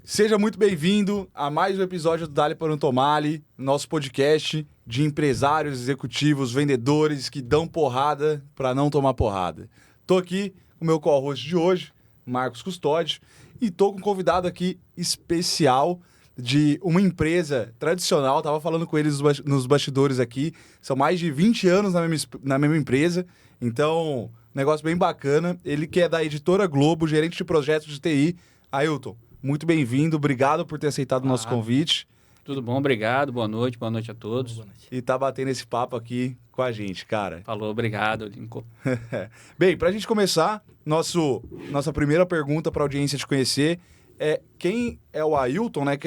Seja muito bem-vindo a mais um episódio do Dali para não Tomale, nosso podcast de empresários, executivos, vendedores que dão porrada para não tomar porrada. Tô aqui com o meu co-host de hoje, Marcos Custódio, e tô com um convidado aqui especial de uma empresa tradicional. Tava falando com eles nos bastidores aqui, são mais de 20 anos na mesma empresa, então, negócio bem bacana. Ele que é da Editora Globo, gerente de projetos de TI. Ailton, muito bem-vindo, obrigado por ter aceitado o nosso convite. Tudo bom, obrigado, boa noite a todos. Boa noite. E tá batendo esse papo aqui com a gente, cara. Falou, obrigado, Lincoln. Bem, pra gente começar, nossa primeira pergunta pra audiência te conhecer é quem é o Ailton, né?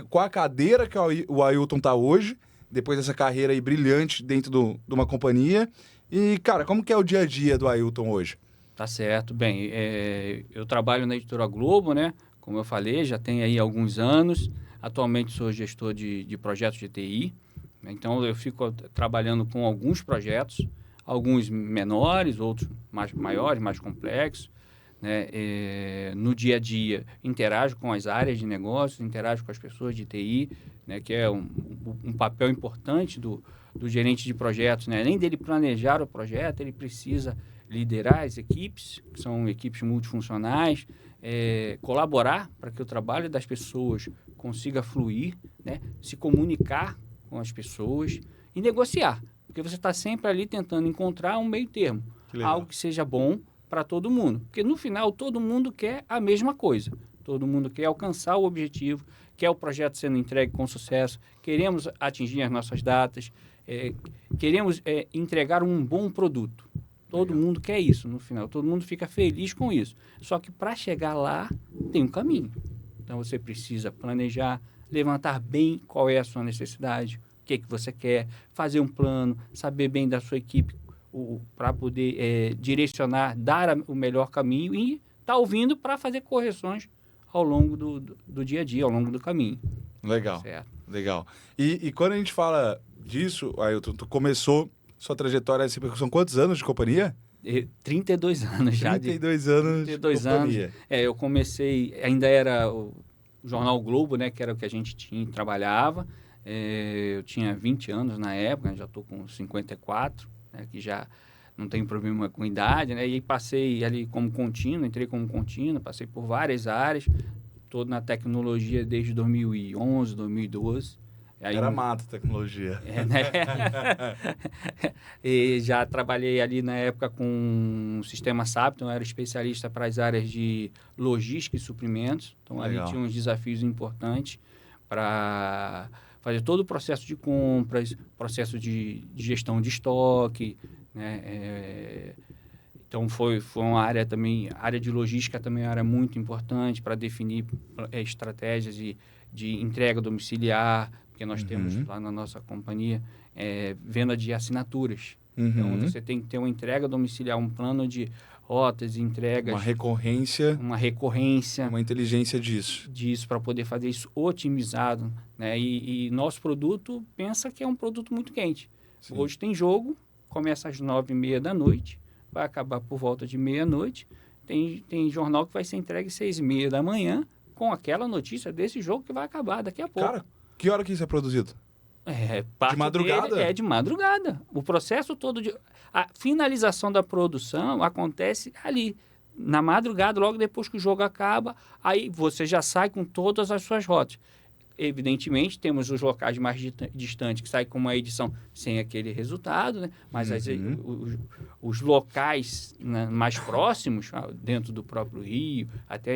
Qual a cadeira que o Ailton tá hoje, depois dessa carreira aí brilhante dentro de uma companhia. E, cara, como que é o dia a dia do Ailton hoje? Tá certo. Bem, eu trabalho na Editora Globo, né? Como eu falei, já tem aí alguns anos. Atualmente sou gestor de projetos de TI. Então, eu fico trabalhando com alguns projetos, alguns menores, outros mais maiores, mais complexos. Né? No dia a dia, interajo com as áreas de negócios, interajo com as pessoas de TI, né? Que é um papel importante do gerente de projetos. Né? Além dele planejar o projeto, ele precisa liderar as equipes, que são equipes multifuncionais, colaborar para que o trabalho das pessoas consiga fluir, né? Se comunicar com as pessoas e negociar, porque você está sempre ali tentando encontrar um meio termo, algo que seja bom para todo mundo, porque no final todo mundo quer a mesma coisa, todo mundo quer alcançar o objetivo, quer o projeto sendo entregue com sucesso, queremos atingir as nossas datas, queremos entregar um bom produto. Todo mundo quer isso no final, todo mundo fica feliz com isso. Só que para chegar lá, tem um caminho. Então, você precisa planejar, levantar bem qual é a sua necessidade, o que você quer, fazer um plano, saber bem da sua equipe para poder direcionar, dar o melhor caminho e estar ouvindo para fazer correções ao longo do dia a dia, ao longo do caminho. Legal, certo? Legal. E quando a gente fala disso, Ailton, tu começou sua trajetória, são quantos anos de companhia? 32 anos já. 32 anos 32 de companhia. Anos. Eu comecei, ainda era o Jornal Globo, né, que era o que a gente trabalhava. Eu tinha 20 anos na época, já estou com 54, né, que já não tenho problema com idade, né, e passei ali como contínuo, entrei como contínuo, passei por várias áreas, estou na tecnologia desde 2011, 2012. Aí, era mata a tecnologia. Né? E já trabalhei ali na época com o sistema SAP, então eu era especialista para as áreas de logística e suprimentos. Então, Legal. ali tinha uns desafios importantes para fazer todo o processo de compras, processo de gestão de estoque, né? Então, foi uma área também, a área de logística também é uma área muito importante para definir estratégias de entrega domiciliar, porque nós temos lá na nossa companhia venda de assinaturas. Então, você tem que ter uma entrega domiciliar, um plano de rotas, entregas. Uma recorrência. Uma inteligência disso. Disso, para poder fazer isso otimizado. Né? E nosso produto, pensa que é um produto muito quente. Sim. Hoje tem jogo, começa às 9h30 da noite, vai acabar por volta de meia-noite. Tem jornal que vai ser entregue às 6h30 da manhã, com aquela notícia desse jogo que vai acabar daqui a pouco. Cara, que hora que isso é produzido? De madrugada? É de madrugada. O processo todo a finalização da produção acontece ali, na madrugada, logo depois que o jogo acaba, aí você já sai com todas as suas rotas. Evidentemente, temos os locais mais distantes que saem com uma edição sem aquele resultado, né? Mas os locais, né, mais próximos, dentro do próprio Rio, até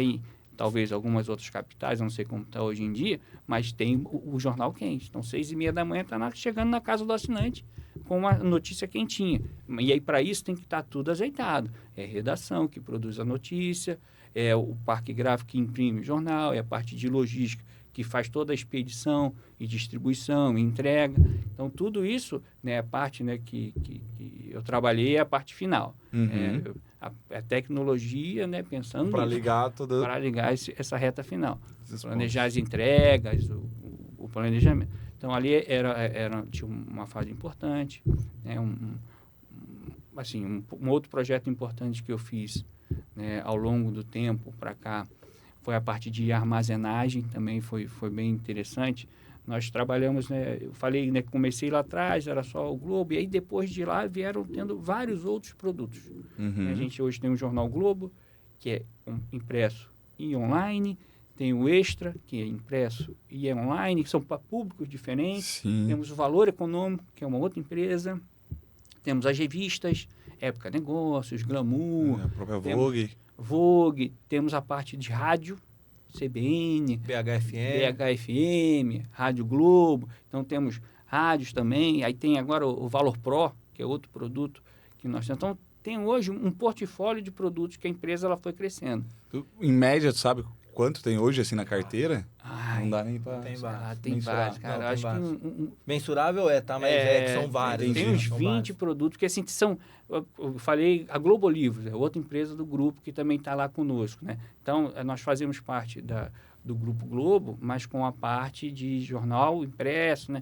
talvez algumas outras capitais, não sei como está hoje em dia, mas tem o jornal quente. Então, 6h30 da manhã está chegando na casa do assinante com uma notícia quentinha. E aí, para isso, tem que estar tudo ajeitado. É a redação que produz a notícia, é o parque gráfico que imprime o jornal, é a parte de logística que faz toda a expedição e distribuição e entrega. Então, tudo isso, né, a parte, né, que eu trabalhei é a parte final. A tecnologia, né, pensando para ligar essa reta final. Planejar as entregas, o planejamento. Então, ali tinha uma fase importante, né, um outro projeto importante que eu fiz, né, ao longo do tempo para cá foi a parte de armazenagem, também foi bem interessante. Nós trabalhamos, né, eu falei, né, que comecei lá atrás, era só o Globo, e aí depois de lá vieram tendo vários outros produtos. A gente hoje tem o Jornal Globo, que é impresso e online, tem o Extra, que é impresso e é online, que são para públicos diferentes. Sim. Temos o Valor Econômico, que é uma outra empresa. Temos as revistas, Época Negócios, Glamour. A própria temos Vogue. Vogue, temos a parte de rádio, CBN, BHFM, Rádio Globo. Então, temos rádios também. Aí tem agora o Valor Pro, que é outro produto que nós temos. Então, tem hoje um portfólio de produtos que a empresa ela foi crescendo. Em média, tu sabe quanto tem hoje, assim, na carteira? Ai, não dá nem pra... Tem vários. tem vários, cara. Não, Eu acho tem que vários. Mensurável tá, mas que são vários. Tem uns são 20 vários. produtos que, assim, são... Eu falei, a Globo Livros, é outra empresa do grupo que também está lá conosco, né? Então, nós fazemos parte do Grupo Globo, mas com a parte de jornal impresso, né?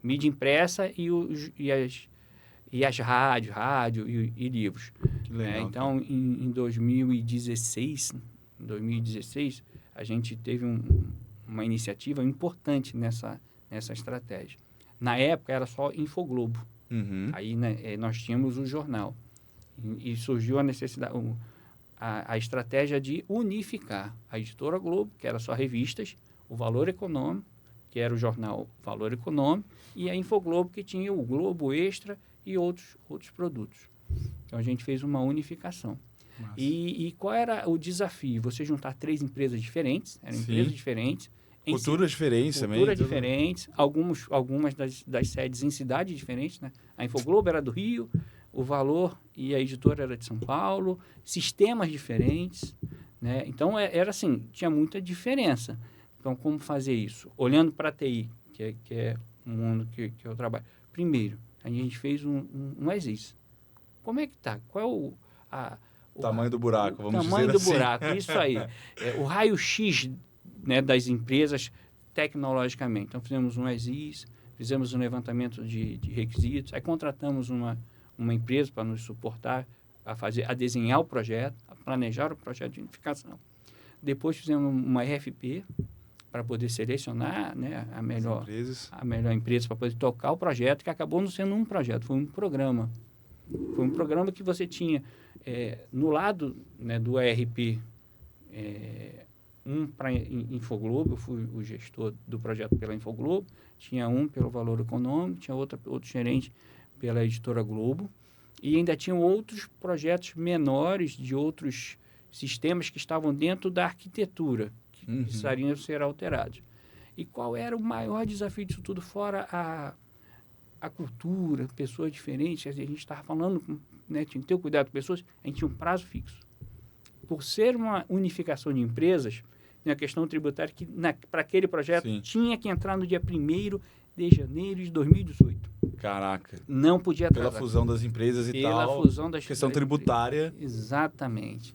Mídia impressa e as rádio e livros. Que legal, então, em 2016, a gente teve uma iniciativa importante nessa estratégia. Na época, era só Infoglobo. Aí, né, nós tínhamos o jornal. E surgiu a necessidade, a estratégia de unificar a Editora Globo, que era só revistas, o Valor Econômico, que era o jornal Valor Econômico, e a Infoglobo, que tinha o Globo Extra e outros produtos. Então, a gente fez uma unificação. E qual era o desafio? Você juntar 3 empresas diferentes, eram empresas diferentes. Culturas diferentes também. Culturas diferentes, algumas das sedes em cidades diferentes, né? A Infoglobo era do Rio, o Valor e a editora era de São Paulo, sistemas diferentes, né? Então, era assim, tinha muita diferença. Então, como fazer isso? Olhando para a TI, que é um mundo que eu trabalho. Primeiro, a gente fez um ESIS. Como é que tá? Qual é o tamanho do buraco, vamos dizer tamanho do assim. buraco, isso aí. O raio-x, né, das empresas tecnologicamente. Então, fizemos um ESIS, fizemos um levantamento de requisitos, aí contratamos uma empresa para nos suportar a desenhar o projeto, a planejar o projeto de unificação. Depois fizemos uma RFP para poder selecionar, né, a melhor empresa para poder tocar o projeto, que acabou não sendo um projeto, foi um programa. Foi um programa que você tinha no lado, né, do ERP, para Infoglobo, eu fui o gestor do projeto pela Infoglobo, tinha um pelo Valor Econômico, tinha outro gerente pela Editora Globo, e ainda tinham outros projetos menores de outros sistemas que estavam dentro da arquitetura, que precisariam ser alterados. E qual era o maior desafio disso tudo, fora a cultura, pessoas diferentes? A gente estava falando, né, tinha que ter cuidado com pessoas, a gente tinha um prazo fixo. Por ser uma unificação de empresas, a questão tributária que para aquele projeto tinha que entrar no dia 1º de janeiro de 2018. Caraca. Não podia atrasar. Pela fusão das empresas e tal. Pela fusão das questão tributária. Exatamente.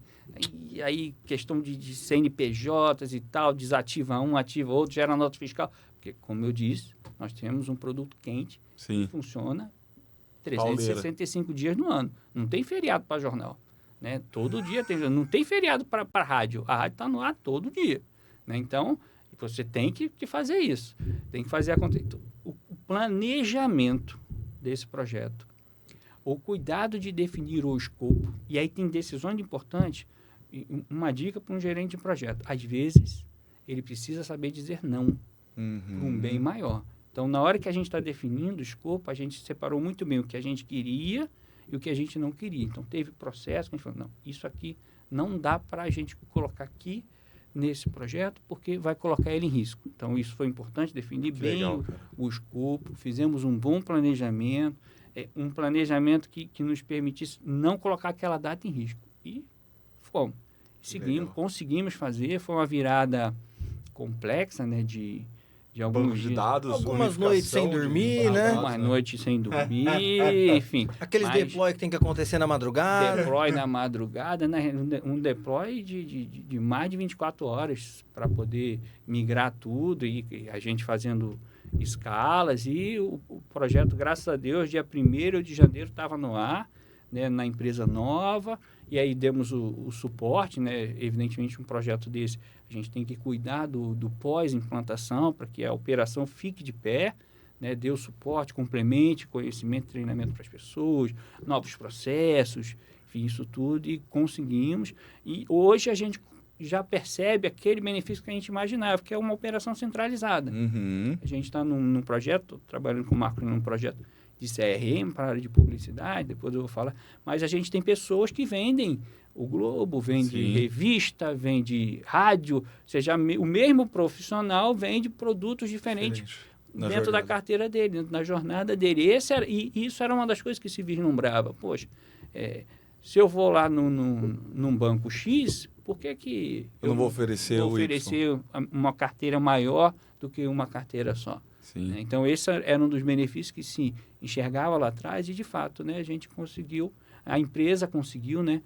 E aí, questão de CNPJs e tal, desativa um, ativa outro, gera nota fiscal. Porque, como eu disse, nós temos um produto quente que funciona 365 dias no ano. Não tem feriado para jornal. Né? Todo dia tem. Não tem feriado para rádio. A rádio está no ar todo dia. Né? Então, você tem que fazer isso. Tem que fazer o planejamento desse projeto. O cuidado de definir o escopo. E aí tem decisões importantes. Uma dica para um gerente de projeto. Às vezes, ele precisa saber dizer não para um bem maior. Então, na hora que a gente está definindo o escopo, a gente separou muito bem o que a gente queria e o que a gente não queria. Então, teve processo que a gente falou, não, isso aqui não dá para a gente colocar aqui nesse projeto, porque vai colocar ele em risco. Então, isso foi importante, definir bem o escopo, fizemos um bom planejamento, um planejamento que nos permitisse não colocar aquela data em risco. E fomos. Conseguimos fazer, foi uma virada complexa, né, de alguns de dados, algumas noites sem dormir, né? Algumas noites sem dormir, enfim. Aqueles deploy que tem que acontecer na madrugada. Deploy na madrugada, né? Um deploy de mais de 24 horas para poder migrar tudo e a gente fazendo escalas. E o projeto, graças a Deus, dia 1º de janeiro estava no ar, né, na empresa nova. E aí demos o suporte, né? Evidentemente, um projeto desse, a gente tem que cuidar do pós-implantação para que a operação fique de pé, né? Dê o suporte, complemente, conhecimento, treinamento para as pessoas, novos processos, enfim, isso tudo, e conseguimos. E hoje a gente já percebe aquele benefício que a gente imaginava, que é uma operação centralizada. Uhum. A gente está num projeto, trabalhando com o Marco num projeto de CRM para a área de publicidade, depois eu vou falar, mas a gente tem pessoas que vendem o Globo, vende Sim. revista, vende rádio, ou seja, o mesmo profissional vende produtos diferentes dentro da carteira dele, dentro da jornada dele. E isso era uma das coisas que se vislumbrava. Poxa, se eu vou lá num banco X, por que eu não vou oferecer uma carteira maior do que uma carteira só? Sim. Né? Então, esse era um dos benefícios que se enxergava lá atrás e, de fato, né, a gente conseguiu, a empresa conseguiu, né,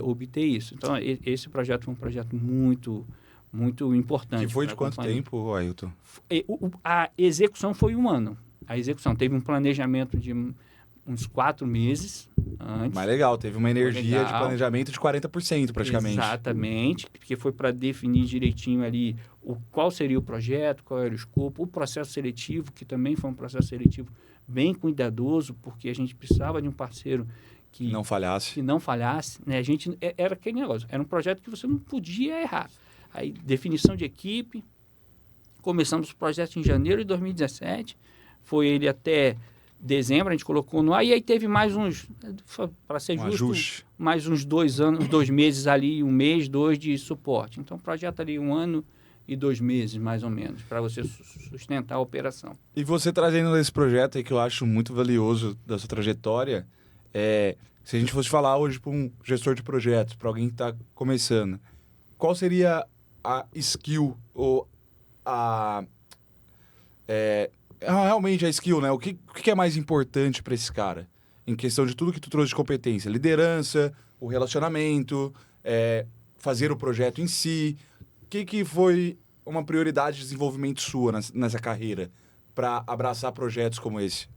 obter isso. Então, esse projeto foi um projeto muito, muito importante. Que foi de quanto tempo, Ailton? A execução foi 1 ano. A execução teve um planejamento de uns 4 meses antes. Mas legal, teve uma energia de planejamento de 40% praticamente. Exatamente, porque foi para definir direitinho ali qual seria o projeto, qual era o escopo, o processo seletivo, que também foi um processo seletivo bem cuidadoso, porque a gente precisava de um parceiro que não falhasse. Né? A gente, era aquele negócio, era um projeto que você não podia errar. Aí, definição de equipe, começamos o projeto em janeiro de 2017, foi ele até dezembro, a gente colocou no ar, e aí teve mais uns, para ser justo, ajuste. Mais uns 2 meses ali, 1 mês, 2 de suporte. Então, o projeto ali 1 ano e 2 meses, mais ou menos, para você sustentar a operação. E você trazendo esse projeto aí que eu acho muito valioso da sua trajetória, se a gente fosse falar hoje para um gestor de projetos, para alguém que está começando, qual seria a skill ou realmente a skill, né? O que é mais importante para esse cara? Em questão de tudo que tu trouxe de competência. Liderança, o relacionamento, fazer o projeto em si. O que foi uma prioridade de desenvolvimento sua nessa carreira para abraçar projetos como esse?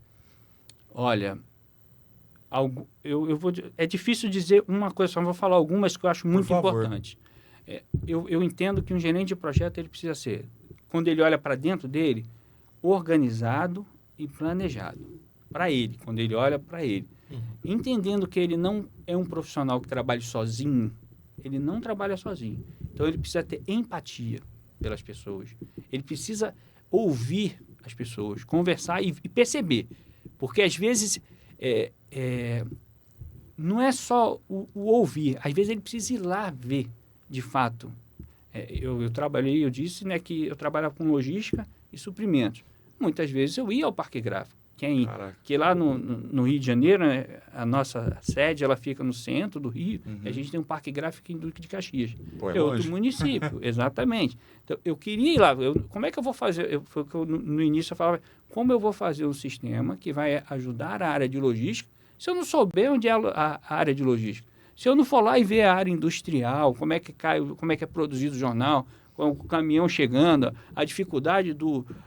Olha, é difícil dizer uma coisa, só vou falar algumas que eu acho muito importantes. Eu entendo que um gerente de projeto ele precisa ser, quando ele olha para dentro dele, organizado e planejado para ele, quando ele olha para ele. Entendendo que ele não é um profissional que trabalhe sozinho, ele não trabalha sozinho. Então, ele precisa ter empatia pelas pessoas. Ele precisa ouvir as pessoas, conversar e perceber. Porque, às vezes, não é só o ouvir. Às vezes, ele precisa ir lá ver, de fato. Eu disse, né, que eu trabalhava com logística e suprimentos. Muitas vezes eu ia ao Parque Gráfico, que lá no Rio de Janeiro, né, a nossa sede ela fica no centro do Rio, e a gente tem um Parque Gráfico em Duque de Caxias. É outro município, exatamente. Então, eu queria ir lá. Como é que eu vou fazer? Foi o que no início eu falava, como eu vou fazer um sistema que vai ajudar a área de logística se eu não souber onde é a área de logística? Se eu não for lá e ver a área industrial, como é que é produzido o jornal, com o caminhão chegando, a dificuldade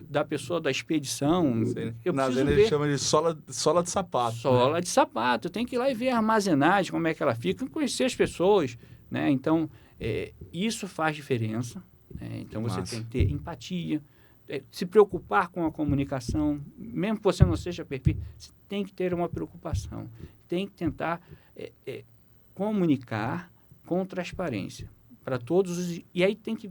da pessoa da expedição. Eu preciso ver. A gente chama de sola de sapato. Sola de sapato. Eu tenho que ir lá e ver a armazenagem, como é que ela fica, conhecer as pessoas. Né? Então, isso faz diferença. Né? Então, você tem que ter empatia, se preocupar com a comunicação. Mesmo que você não seja perfeito, você tem que ter uma preocupação. Tem que tentar comunicar com transparência para todos. E aí tem que...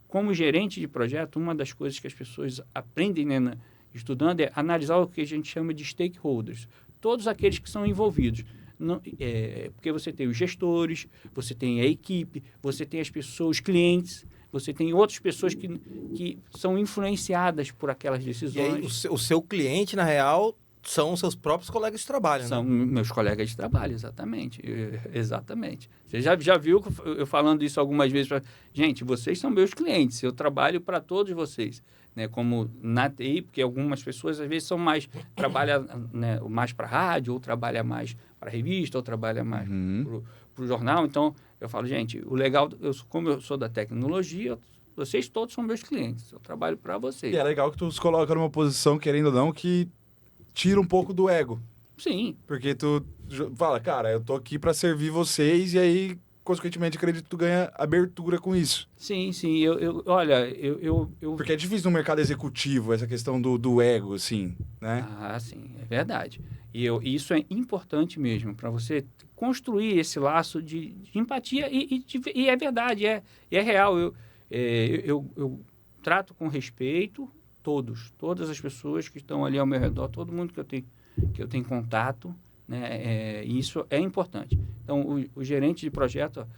como gerente de projeto, uma das coisas que as pessoas aprendem, né, estudando é analisar o que a gente chama de stakeholders. Todos aqueles que são envolvidos. Porque você tem os gestores, você tem a equipe, você tem as pessoas, clientes, você tem outras pessoas que são influenciadas por aquelas decisões. E aí, o seu cliente, na real, são os seus próprios colegas de trabalho, São né? meus colegas de trabalho, exatamente. Exatamente. Você já viu eu falando isso algumas vezes. Gente, vocês são meus clientes, eu trabalho para todos vocês. Né? Como na TI, porque algumas pessoas às vezes trabalham, né, mais para rádio, ou trabalham mais para revista, ou trabalham mais para o jornal. Então, eu falo, gente, o legal, como eu sou da tecnologia, vocês todos são meus clientes, eu trabalho para vocês. E é legal que tu os coloca numa posição, querendo ou não, que tira um pouco do ego. Sim. Porque tu fala, cara, eu tô aqui pra servir vocês e aí, consequentemente, acredito que tu ganha abertura com isso. Sim. Olha, eu... Porque é difícil no mercado executivo essa questão do ego, assim, né? Ah, sim, é verdade. Isso é importante mesmo, para você construir esse laço de empatia. E é verdade, é real. Eu trato com respeito todas as pessoas que estão ali ao meu redor, todo mundo que eu tenho contato, né? Isso é importante. Então, o gerente de projeto,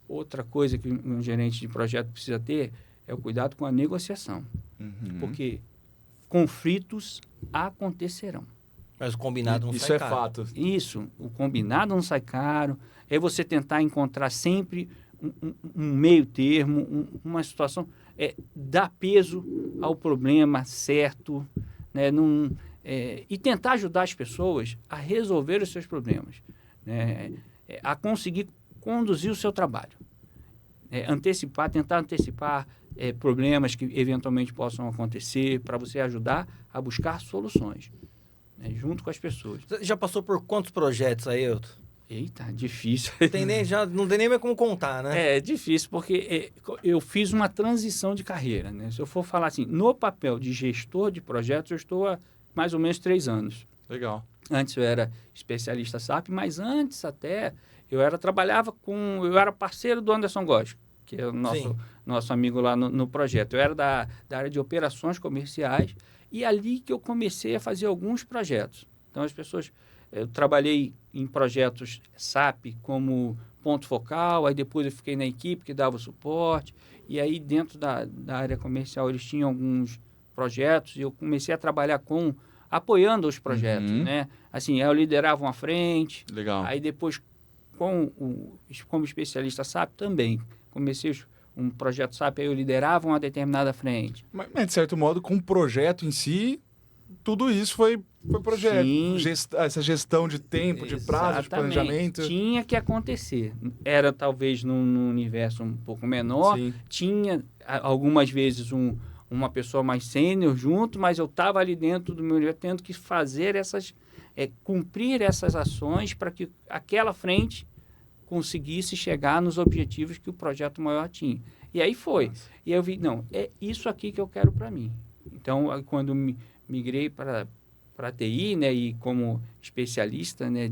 outra coisa que um gerente de projeto precisa ter é o cuidado com a negociação. Porque conflitos acontecerão. Mas o combinado não isso sai é caro. fato. Isso, o combinado não sai caro. É você tentar encontrar sempre um meio termo, uma situação, dar peso ao problema certo, né? E tentar ajudar as pessoas a resolver os seus problemas, né? A conseguir conduzir o seu trabalho. Tentar antecipar problemas que eventualmente possam acontecer para você ajudar a buscar soluções, né, junto com as pessoas. Você já passou por quantos projetos aí, Elton? Eita, difícil. Não tem nem mais como contar, né? É difícil porque eu fiz uma transição de carreira, né? Se eu for falar assim, no papel de gestor de projetos, eu estou há mais ou menos 3 anos. Legal. Antes eu era especialista SAP, mas antes até eu era parceiro do Anderson Góes, que é o nosso amigo lá no projeto. Eu era da área de operações comerciais e ali que eu comecei a fazer alguns projetos. Então eu trabalhei em projetos SAP como ponto focal, aí depois eu fiquei na equipe que dava suporte, e aí dentro da área comercial eles tinham alguns projetos e eu comecei a trabalhar apoiando os projetos, né? Assim, eu liderava uma frente. Legal. Aí depois, como especialista SAP também, comecei um projeto SAP, aí eu liderava uma determinada frente. Mas, de certo modo, com o projeto em si, tudo isso foi projeto. Sim. Essa gestão de tempo, de prazo, de Exatamente. planejamento. Tinha que acontecer. Era talvez num universo um pouco menor. Sim. Tinha algumas vezes uma pessoa mais sênior junto, mas eu estava ali dentro do meu universo tendo que fazer cumprir essas ações para que aquela frente conseguisse chegar nos objetivos que o projeto maior tinha. E aí foi. Nossa. E eu vi, não, é isso aqui que eu quero para mim. Então, quando migrei para a TI, né, e como especialista, né,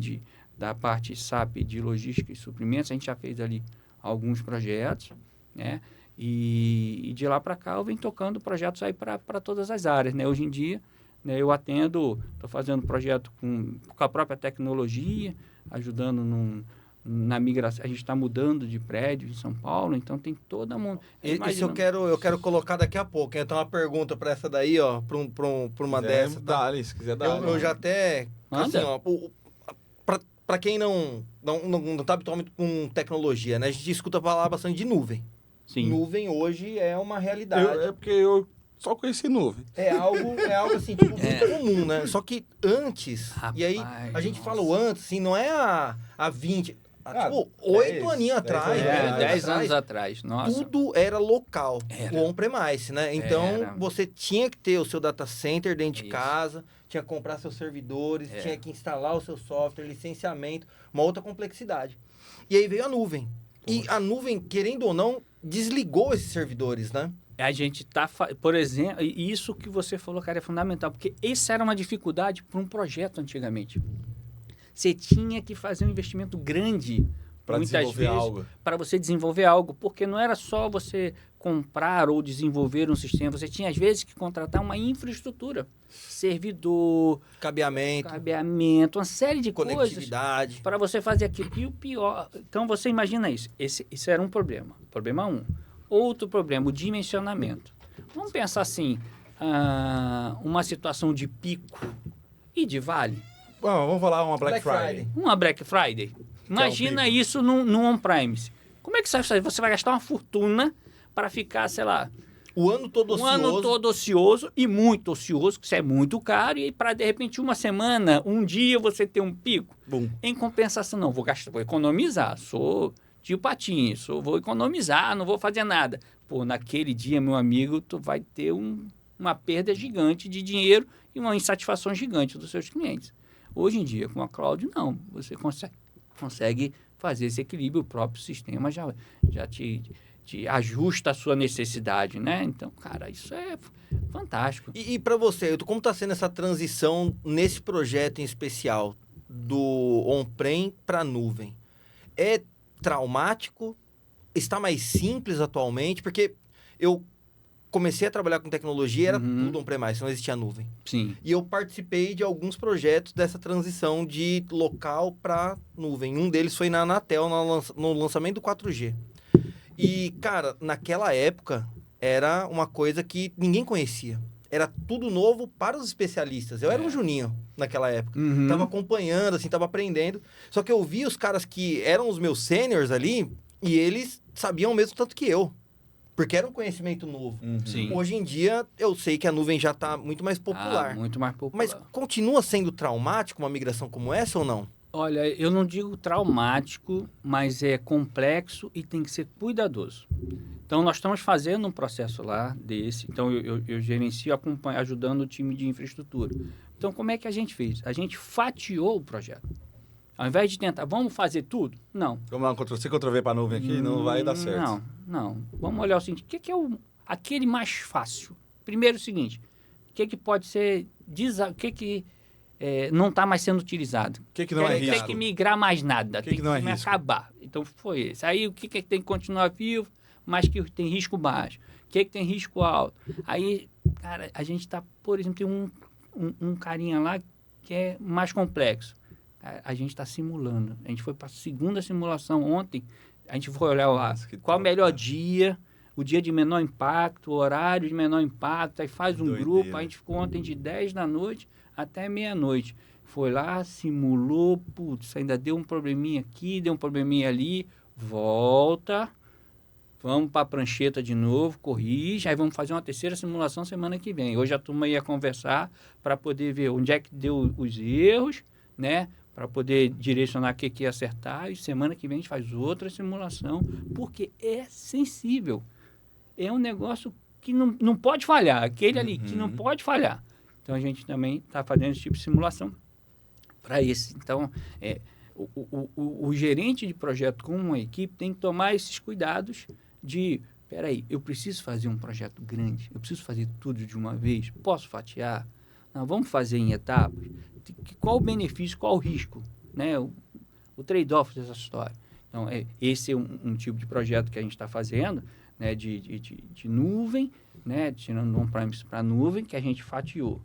da parte SAP de logística e suprimentos, a gente já fez ali alguns projetos, né, e de lá para cá eu venho tocando projetos aí para todas as áreas, né. Hoje em dia, né, eu estou fazendo projeto com a própria tecnologia, ajudando na migração. A gente está mudando de prédio em São Paulo, então tem toda mundo. Isso eu quero colocar daqui a pouco. Então, uma pergunta para essa daí, ó, para uma dessa. Tá? Se quiser dar. Eu já até... Manda. Assim, ó, para quem não está habitualmente com tecnologia, né? A gente escuta falar bastante de nuvem. Sim. Nuvem hoje é uma realidade. É porque eu só conheci nuvem. É algo assim, tipo, muito comum, né? Só que antes, Rapaz, e aí a gente nossa. fala o antes, assim, não é há 20... tipo, 10, 8 aninhos atrás, 10 anos atrás, nossa. tudo era local, Era. o on-premise, né? Então, Era. você tinha que ter o seu data center dentro de Isso. casa, tinha que comprar seus servidores, tinha que instalar o seu software, licenciamento, uma outra complexidade. E aí veio a nuvem. E a nuvem, querendo ou não, desligou esses servidores, né? A gente está, por exemplo, isso que você falou, cara, é fundamental, porque isso era uma dificuldade para um projeto antigamente. Você tinha que fazer um investimento grande, Para muitas desenvolver vezes, algo. para você desenvolver algo, porque não era só você comprar ou desenvolver um sistema, você tinha às vezes que contratar uma infraestrutura, servidor, cabeamento, uma série de coisas Conectividade. para você fazer aquilo. E o pior, então você imagina isso, isso era um problema, problema 1. Outro problema, o dimensionamento. Vamos pensar assim, uma situação de pico e de vale. Bom, vamos falar uma Black Friday. Uma Black Friday. Imagina pico. isso no on-premise. Como é que você vai fazer? Você vai gastar uma fortuna para ficar, sei lá, O ano todo um ocioso. ano todo ocioso e muito ocioso, que isso é muito caro, e para, de repente, uma semana, um dia, você ter um pico. Bum. Em compensação, não, vou economizar, sou tio Patinho, vou economizar, não vou fazer nada. Pô, naquele dia, meu amigo, tu vai ter uma perda gigante de dinheiro e uma insatisfação gigante dos seus clientes. Hoje em dia, com a cloud, não. Você consegue fazer esse equilíbrio, o próprio sistema já te ajusta a sua necessidade, né? Então, cara, isso é fantástico. E para você, como está sendo essa transição nesse projeto em especial do on-prem para nuvem? É traumático? Está mais simples atualmente? Porque eu comecei a trabalhar com tecnologia, era tudo on-premise, não existia nuvem. Sim. E eu participei de alguns projetos dessa transição de local para nuvem. Um deles foi na Anatel, no lançamento do 4G. E, cara, naquela época, era uma coisa que ninguém conhecia. Era tudo novo para os especialistas. Eu era um juninho naquela época. Tava acompanhando, assim, tava aprendendo. Só que eu vi os caras que eram os meus sêniors ali, e eles sabiam o mesmo tanto que eu. Porque era um conhecimento novo. Sim. Hoje em dia, eu sei que a nuvem já está muito mais popular. Muito mais popular. Mas continua sendo traumático uma migração como essa ou não? Olha, eu não digo traumático, mas é complexo e tem que ser cuidadoso. Então, nós estamos fazendo um processo lá desse. Então, eu gerencio, ajudando o time de infraestrutura. Então, como é que a gente fez? A gente fatiou o projeto. Ao invés de tentar, vamos fazer tudo? Não. Vamos lá, Ctrl-C, Ctrl-V para a nuvem aqui, não vai dar certo. Não. Vamos olhar o seguinte, o que é aquele mais fácil? Primeiro o seguinte, o que pode ser, o que não está mais sendo utilizado? O que não é risco? Tem que migrar mais nada, tem que não é risco? acabar. Então, foi esse. Aí, o que tem que continuar vivo, mas que tem risco baixo? O que tem risco alto? Aí, cara, a gente está, por exemplo, tem um carinha lá que é mais complexo. A gente está simulando. A gente foi para a segunda simulação ontem. A gente foi olhar lá qual o melhor dia, o dia de menor impacto, o horário de menor impacto. Aí faz um grupo. A gente ficou ontem de 10 da noite até meia-noite. Foi lá, simulou. Putz, ainda deu um probleminha aqui, deu um probleminha ali. Volta. Vamos para a prancheta de novo, corrige. Aí vamos fazer uma terceira simulação semana que vem. Hoje a turma ia conversar para poder ver onde é que deu os erros, né? Para poder direcionar o que ia acertar, e semana que vem a gente faz outra simulação, porque é sensível. É um negócio que não pode falhar, aquele ali que não pode falhar. Então, a gente também está fazendo esse tipo de simulação para esse. Então, o gerente de projeto com uma equipe tem que tomar esses cuidados de, peraí, eu preciso fazer um projeto grande, eu preciso fazer tudo de uma vez, posso fatiar? Não, vamos fazer em etapas. Qual o benefício, qual o risco, né? O trade-off dessa história. Então, esse é um tipo de projeto que a gente está fazendo, né? de nuvem, né? Tirando do on-premise para nuvem, que a gente fatiou.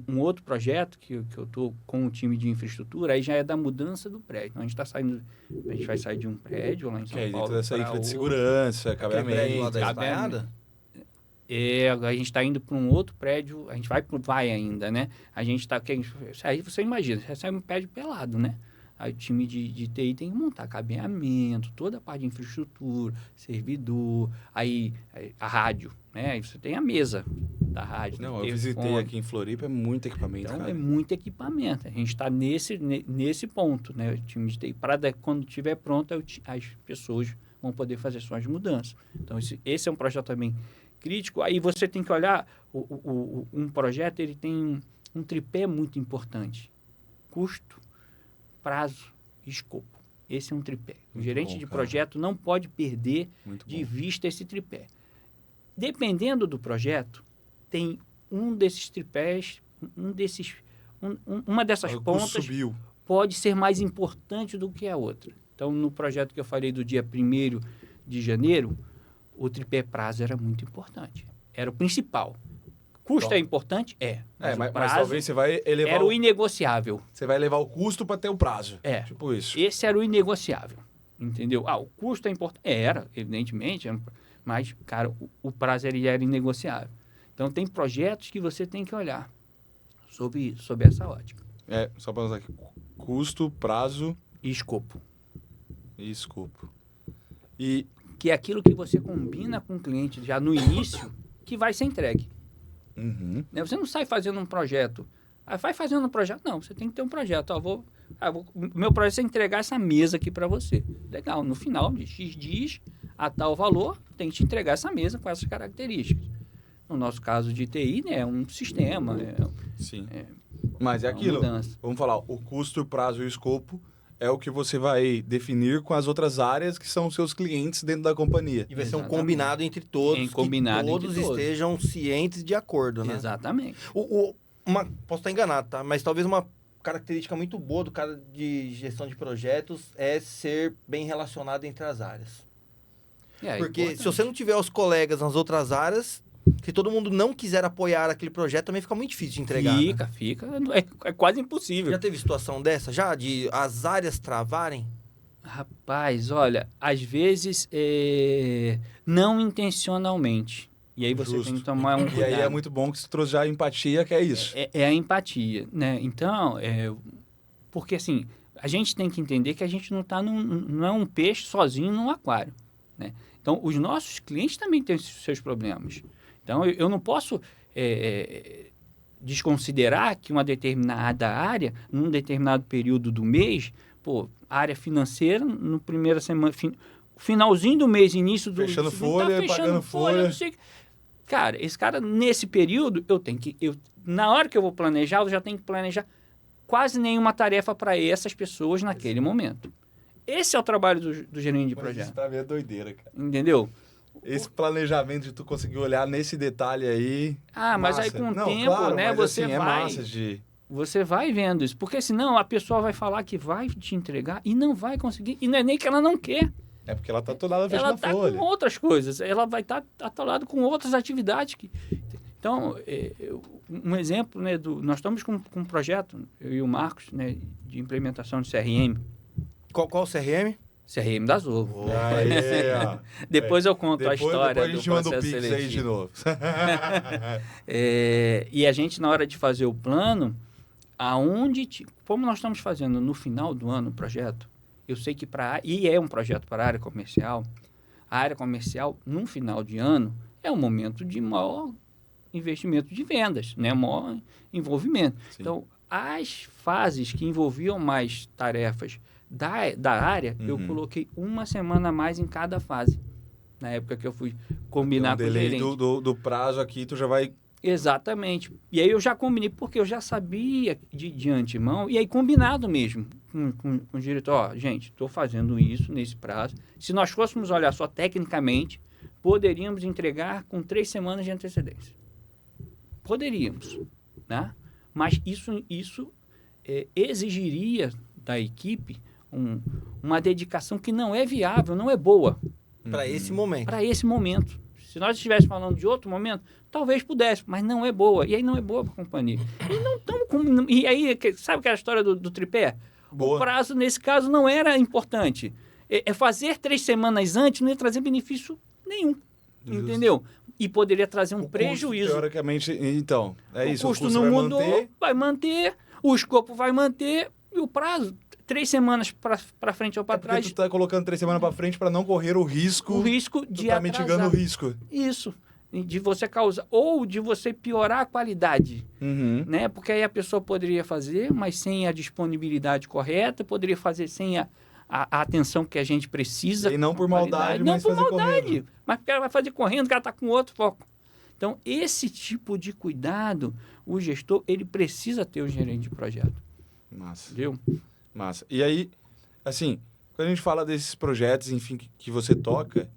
Um outro projeto que eu estou com o time de infraestrutura, aí já é da mudança do prédio. Então, a gente vai sair de um prédio lá em São Paulo. Toda essa infra de segurança, prédio lá cabeamento. da Estaiada? A gente está indo para um outro prédio, a gente vai ainda, né? A gente está... Aí você imagina, você sai um prédio pelado, né? Aí o time de TI tem que montar cabeamento, toda a parte de infraestrutura, servidor, aí a rádio, né? Aí você tem a mesa da rádio. Não, eu visitei aqui em Floripa, é muito equipamento, então, cara. é muito equipamento. A gente está nesse ponto, né? O time de TI, quando estiver pronto, as pessoas vão poder fazer suas mudanças. Então, esse é um projeto também crítico. Aí você tem que olhar, um projeto ele tem um tripé muito importante. Custo, prazo e escopo. Esse é um tripé. O gerente de projeto não pode perder de vista esse tripé. Dependendo do projeto, tem um desses tripés, uma dessas pontas pode ser mais importante do que a outra. Então, no projeto que eu falei do dia 1º de janeiro, o tripé prazo era muito importante. Era o principal. Custo é importante? Mas talvez você vai elevar... Era o inegociável. Você vai elevar o custo para ter o prazo. Tipo isso. Esse era o inegociável. Entendeu? O custo é importante. Era, evidentemente. Mas, cara, o prazo ele era inegociável. Então, tem projetos que você tem que olhar sob essa ótica. Só para usar aqui. Custo, prazo... E escopo. Que é aquilo que você combina com o cliente já no início, que vai ser entregue. Você não sai fazendo um projeto. Vai fazendo um projeto. Não, você tem que ter um projeto. Meu projeto é entregar essa mesa aqui para você. Legal, no final de X dias, a tal valor, tem que te entregar essa mesa com essas características. No nosso caso de TI, né, é um sistema. Sim. Mas é uma aquilo. mudança. Vamos falar, o custo, o prazo e o escopo é o que você vai definir com as outras áreas que são os seus clientes dentro da companhia. E vai ser um Exatamente. combinado entre todos, Combinado que todos entre todos. estejam cientes de acordo, né? Exatamente. Posso estar enganado, tá? Mas talvez uma característica muito boa do cara de gestão de projetos é ser bem relacionado entre as áreas. Porque importante. se você não tiver os colegas nas outras áreas, se todo mundo não quiser apoiar aquele projeto, também fica muito difícil de entregar. né? Fica. É quase impossível. Já teve situação dessa? Já? De as áreas travarem? Rapaz, olha, às vezes não intencionalmente. E aí você Justo. tem que tomar um E cuidado. aí é muito bom que você trouxe já a empatia, que é isso. É a empatia, né? Então, porque assim, a gente tem que entender que a gente não é um peixe sozinho num aquário, né? Então, os nossos clientes também têm os seus problemas. Então, eu não posso desconsiderar que uma determinada área, num determinado período do mês, área financeira, no primeira semana, finalzinho do mês, início do... Fechando tá folha, fechando pagando folha. não sei o que. Cara, esse cara, nesse período, na hora que eu vou planejar, eu já tenho que planejar quase nenhuma tarefa para essas pessoas naquele momento. Esse é o trabalho do gerente de Mas projeto. isso pra mim é doideira, cara. Entendeu? Esse planejamento de tu conseguir olhar nesse detalhe aí... Mas aí massa. com o Não, tempo, claro, né, mas, você assim, é vai... massa de... Você vai vendo isso. Porque senão a pessoa vai falar que vai te entregar e não vai conseguir. E não é nem que ela não quer. É porque ela tá toda hora fechando Ela a está folha. com outras coisas. Ela vai estar atolada com outras atividades. Então, um exemplo, né, nós estamos com um projeto, eu e o Marcos, né, de implementação de CRM. Qual o CRM? CRM da Zorro. Aí, ó. Depois eu conto a história Depois a gente do manda o processo Pix seletivo. aí de novo. E a gente, na hora de fazer o plano, como nós estamos fazendo no final do ano o projeto, eu sei que e é um projeto para a área comercial, no final de ano, é um momento de maior investimento de vendas, né? Maior envolvimento. Sim. Então, as fases que envolviam mais tarefas da área, eu coloquei uma semana a mais em cada fase. Na época que eu fui combinar com o delay gerente. do prazo aqui, tu já vai... Exatamente. E aí eu já combinei, porque eu já sabia de antemão, e aí combinado mesmo com o diretor, gente, estou fazendo isso nesse prazo. Se nós fôssemos olhar só tecnicamente, poderíamos entregar com 3 semanas de antecedência. Poderíamos, né? Mas isso exigiria da equipe uma dedicação que não é viável, não é boa. Para esse momento. Para esse momento. Se nós estivéssemos falando de outro momento, talvez pudesse, mas não é boa. E aí não é boa para a companhia. E não estamos com... E aí, sabe aquela história do tripé? Boa. O prazo, nesse caso, não era importante. Fazer 3 semanas antes não ia trazer benefício nenhum. Justo. Entendeu? E poderia trazer um O prejuízo. Custo, teoricamente, então, é isso. O custo vai não mudou, manter. vai manter, o escopo vai manter e o prazo, 3 semanas para frente ou para Porque trás, tu tá colocando 3 semanas pra frente pra não correr o risco. o risco Tu de tá atrasar. mitigando o risco. Isso, de você causar, ou de você piorar a qualidade, né? Porque aí a pessoa poderia fazer, mas sem a disponibilidade correta, poderia fazer sem a atenção que a gente precisa. E não com por maldade, qualidade. mas não por fazer maldade, correndo. mas porque ela vai fazer correndo, que ela está com outro foco. Então, esse tipo de cuidado, o gestor, ele precisa ter o gerente de projeto, Massa. viu? Massa. E aí, assim, quando a gente fala desses projetos, enfim, que você toca,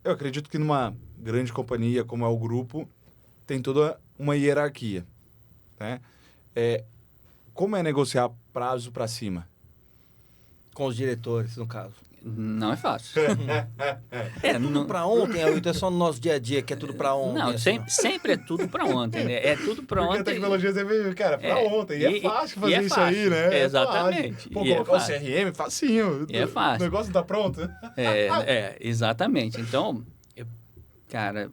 eu acredito que numa grande companhia como é o grupo, tem toda uma hierarquia, né? Como é negociar prazo para cima? Com os diretores, no caso. Não é fácil. Tudo pra ontem, Ailton, é só no nosso dia a dia que é tudo pra ontem. Não, assim. sempre é tudo para ontem, né? É tudo para Porque a ontem. tecnologia sempre, cara, pra ontem. E é fácil fazer é isso fácil. aí, né? Exatamente. Fácil. Pô, E é colocar o fácil. CRM, facinho. E é fácil. O negócio tá pronto. Exatamente. Então, cara,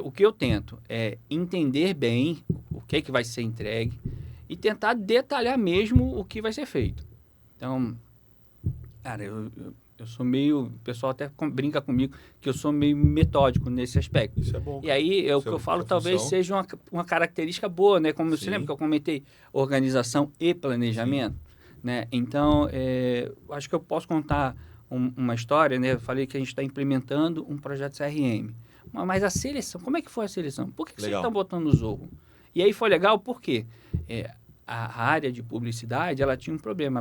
o que eu tento é entender bem o que é que vai ser entregue e tentar detalhar mesmo o que vai ser feito. Então, cara, eu sou meio... O pessoal até brinca comigo que eu sou meio metódico nesse aspecto. Isso é bom. E aí, o que eu falo talvez seja uma característica boa, né? Como você lembra que eu comentei, organização e planejamento, né? Então, acho que eu posso contar uma história, né? Eu falei que a gente está implementando um projeto CRM. Mas a seleção, como é que foi a seleção? Por que vocês estão botando o Zorro? E aí foi legal, por quê? a área de publicidade, ela tinha um problema.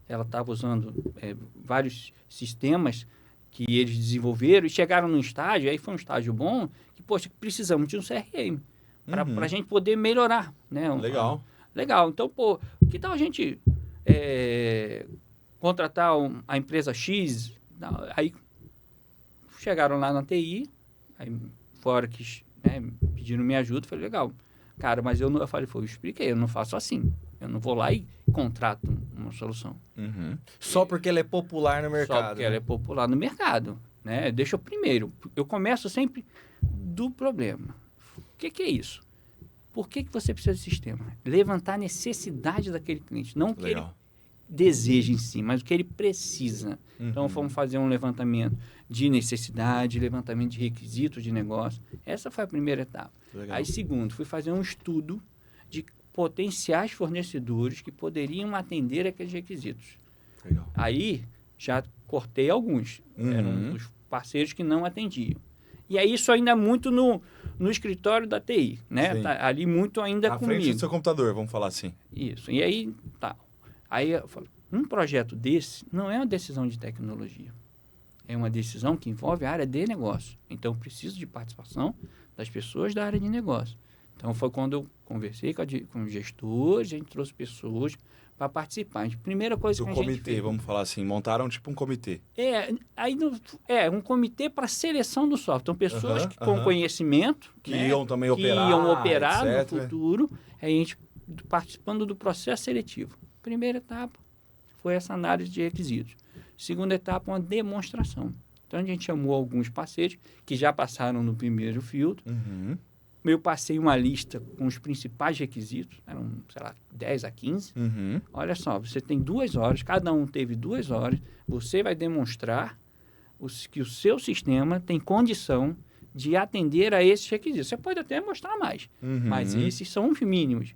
Ela estava usando vários sistemas que eles desenvolveram e chegaram num estágio, aí foi um estágio bom, que, poxa, precisamos de um CRM para a gente poder melhorar, né? Legal. Legal. Então, pô, que tal a gente contratar a empresa X? Aí chegaram lá na TI, aí fora que pediram minha ajuda, falei, legal. Cara, mas eu expliquei, eu não faço assim. Eu não vou lá e contrato uma solução. Só porque ela é popular no mercado. Só porque ela é popular no mercado, né? Deixa eu primeiro. Eu começo sempre do problema. O que é isso? Por que você precisa de sistema? Levantar a necessidade daquele cliente. Não o que ele deseja em si, mas o que ele precisa. Então, vamos fazer um levantamento de necessidade, levantamento de requisitos de negócio. Essa foi a primeira etapa. Legal. Aí, segundo, fui fazer um estudo de potenciais fornecedores que poderiam atender aqueles requisitos. Legal. Aí, já cortei alguns. Eram os parceiros que não atendiam. E aí, isso ainda muito no escritório da TI, né? Tá ali muito ainda Na comigo. frente do seu computador, vamos falar assim. Isso. E aí, tá. Aí, eu falo, um projeto desse não é uma decisão de tecnologia. É uma decisão que envolve a área de negócio. Então, eu preciso de participação das pessoas da área de negócio. Então, foi quando eu conversei com gestores, a gente trouxe pessoas para participar. A primeira coisa Do que a gente comitê, fez... vamos falar assim, montaram tipo um comitê. Um comitê para seleção do software. Então, pessoas com conhecimento... Que né, iam também que iam operar etc. no futuro, a gente participando do processo seletivo. Primeira etapa foi essa análise de requisitos. Segunda etapa, uma demonstração. Então, a gente chamou alguns parceiros que já passaram no primeiro filtro. Eu passei uma lista com os principais requisitos, eram, sei lá, 10 a 15. Olha só, você tem 2 horas, cada um teve 2 horas, você vai demonstrar que o seu sistema tem condição de atender a esses requisitos. Você pode até mostrar mais, mas esses são os mínimos,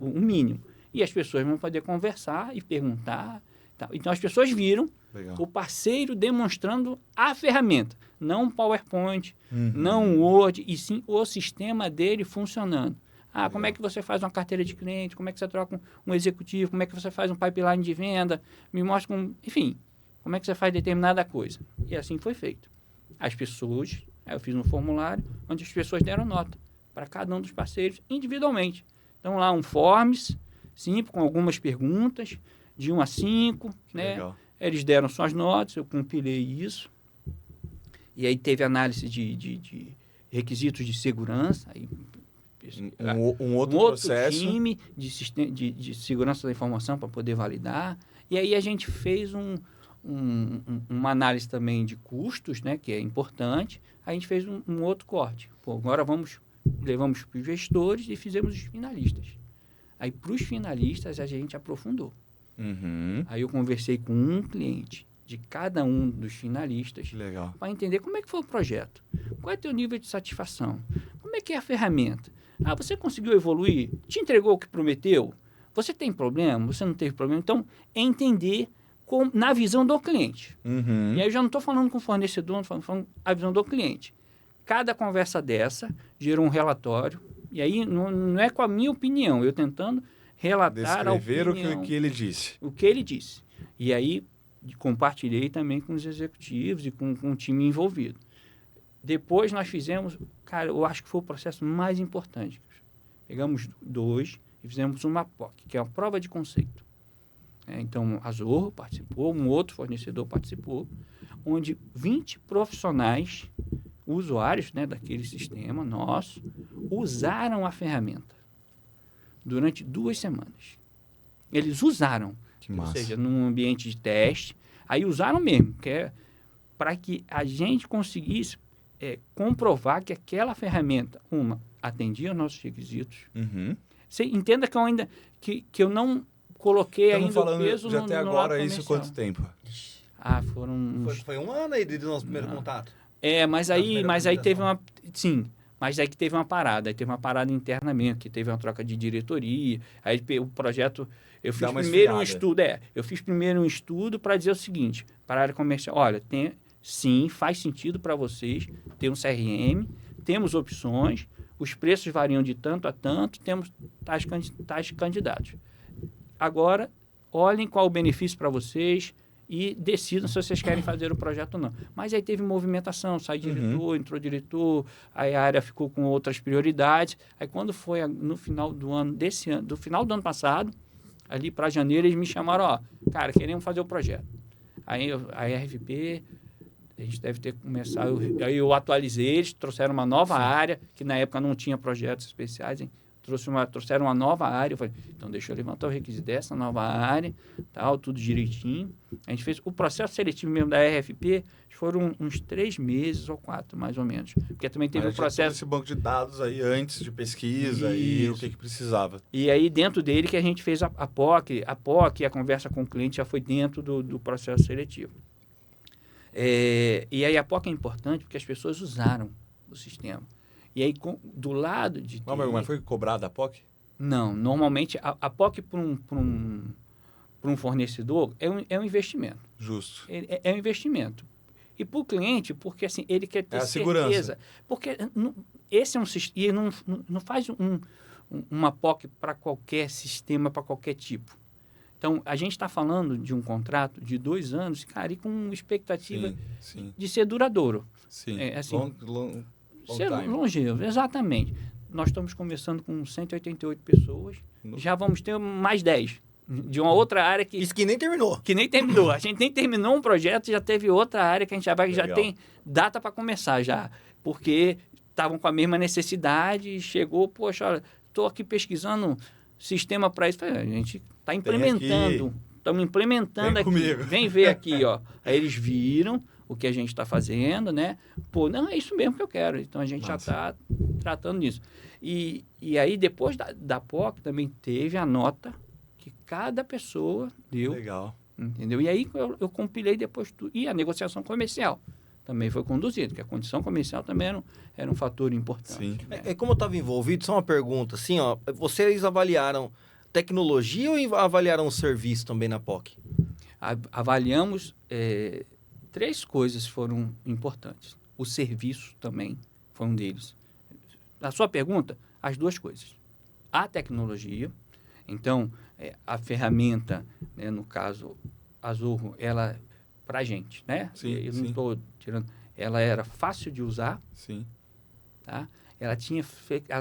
o mínimo. E as pessoas vão poder conversar e perguntar. Tal. Então, as pessoas viram o parceiro demonstrando a ferramenta, não um PowerPoint, não um Word, e sim o sistema dele funcionando. Como é que você faz uma carteira de cliente? Como é que você troca um executivo? Como é que você faz um pipeline de venda? Me mostra, enfim, como é que você faz determinada coisa. E assim foi feito. As pessoas, eu fiz um formulário onde as pessoas deram nota para cada um dos parceiros individualmente. Então, lá um Forms, simples, com algumas perguntas, de 1 a 5, né? Legal. Eles deram suas notas, eu compilei isso. E aí teve análise de requisitos de segurança. Aí, um outro processo. time de segurança da informação para poder validar. E aí a gente fez uma análise também de custos, né, que é importante. A gente fez um outro corte. Agora levamos para os gestores e fizemos os finalistas. Aí, para os finalistas, a gente aprofundou. Aí eu conversei com um cliente de cada um dos finalistas para entender como é que foi o projeto, qual é o teu nível de satisfação, como é que é a ferramenta. Você conseguiu evoluir? Te entregou o que prometeu? Você tem problema? Você não teve problema? Então, é entender na visão do cliente. E aí eu já não estou falando com o fornecedor, estou falando a visão do cliente. Cada conversa dessa gerou um relatório, e aí não é com a minha opinião, eu tentando relatar a opinião, o que ele disse. O que ele disse. E aí compartilhei também com os executivos e com o time envolvido. Depois nós fizemos, cara, eu acho que foi o processo mais importante. Pegamos 2 e fizemos uma POC, que é uma prova de conceito. Então, a Zorro participou, um outro fornecedor participou, onde 20 profissionais, usuários, né, daquele sistema nosso, usaram a ferramenta durante 2 semanas. Eles usaram, ou seja, num ambiente de teste, aí usaram mesmo, que é para que a gente conseguisse comprovar que aquela ferramenta, atendia aos nossos requisitos. Você entenda que eu ainda que eu não coloquei ainda o peso já até agora isso comercial. Quanto tempo? Foram Foi um ano aí desde o nosso primeiro contato. Mas aí teve uma... Sim, mas aí que teve uma parada. Aí teve uma parada internamente, que teve uma troca de diretoria. Aí o projeto... Eu fiz primeiro um estudo para dizer o seguinte, para a área comercial. Olha, sim, faz sentido para vocês ter um CRM, temos opções. os preços variam de tanto a tanto, temos tais candidatos. Agora, olhem qual o benefício para vocês e decidam se vocês querem fazer o projeto ou não. Mas aí teve movimentação, sai diretor, entrou diretor, aí a área ficou com outras prioridades. Aí quando foi no final do ano, do final do ano passado, ali para janeiro, eles me chamaram, ó, cara, queremos fazer o projeto. Aí a RFP, a gente deve ter começado, aí eu atualizei, eles trouxeram uma nova área, que na época não tinha projetos especiais, hein? Trouxeram uma nova área, eu falei, então deixa eu levantar o requisito dessa nova área, tal, tudo direitinho. A gente fez o processo seletivo mesmo da RFP, foram uns 3 meses ou 4, mais ou menos. Porque também teve um processo... esse banco de dados aí antes de pesquisa e o que precisava. E aí dentro dele que a gente fez a POC, a conversa com o cliente já foi dentro do processo seletivo. E aí a POC é importante porque as pessoas usaram o sistema. E aí, do lado de... Mas foi cobrada a POC? Não, normalmente a POC para um fornecedor é um investimento. Justo. É um investimento. E para o cliente, porque assim, ele quer ter a certeza. Segurança. Porque esse é um sistema... E não faz uma POC para qualquer sistema, para qualquer tipo. Então, a gente está falando de um contrato de 2 anos, cara, e com expectativa de ser duradouro. Sim, assim, ser time. longevo, exatamente. Nós estamos conversando com 188 pessoas, já vamos ter mais 10 de uma outra área que... Isso que nem terminou. Que nem terminou. A gente nem terminou um projeto, já teve outra área que a gente já tem data para começar já, porque estavam com a mesma necessidade, chegou, poxa, olha, estou aqui pesquisando sistema para isso. A gente está implementando, estamos implementando aqui. Comigo. Vem ver aqui, ó. Aí eles viram o que a gente está fazendo, né? Pô, não, é isso mesmo que eu quero. Então, a gente já está tratando disso. E aí, depois da POC, também teve a nota que cada pessoa deu. Legal. Entendeu? E aí, eu compilei depois tudo. E a negociação comercial também foi conduzida, porque a condição comercial também era um fator importante. Sim. Né? Como eu estava envolvido, só uma pergunta, assim, ó, vocês avaliaram tecnologia ou avaliaram o serviço também na POC? Avaliamos... 3 coisas foram importantes. O serviço também foi um deles. Na sua pergunta, as 2 coisas. A tecnologia, então, a ferramenta, né, no caso, a Zorro, ela, para a gente, né? Eu não estou tirando... Ela era fácil de usar. Sim. Tá? Ela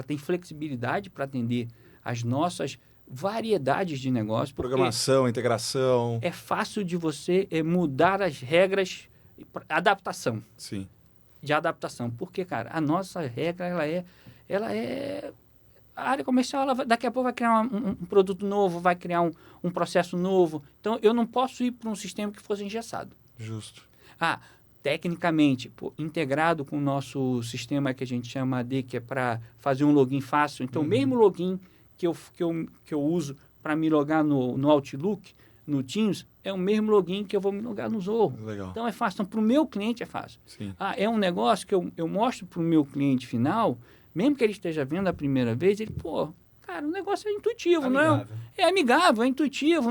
tem flexibilidade para atender as nossas variedades de negócio. Programação, integração. É fácil de você mudar as regras, adaptação. Sim. De adaptação. Porque, cara, a nossa regra, ela é... A área comercial, daqui a pouco vai criar um produto novo, vai criar um processo novo. Então, eu não posso ir para um sistema que fosse engessado. Justo. Tecnicamente, integrado com o nosso sistema que a gente chama AD, que é para fazer um login fácil. Então, o mesmo login que eu uso para me logar no Outlook, no Teams, é o mesmo login que eu vou me logar no Zorro. Legal. Então, é fácil. Então, para o meu cliente é fácil. Sim. É um negócio que eu mostro para o meu cliente final, mesmo que ele esteja vendo a primeira vez, ele, cara, o negócio é intuitivo, Amigável. não é? É amigável, é intuitivo,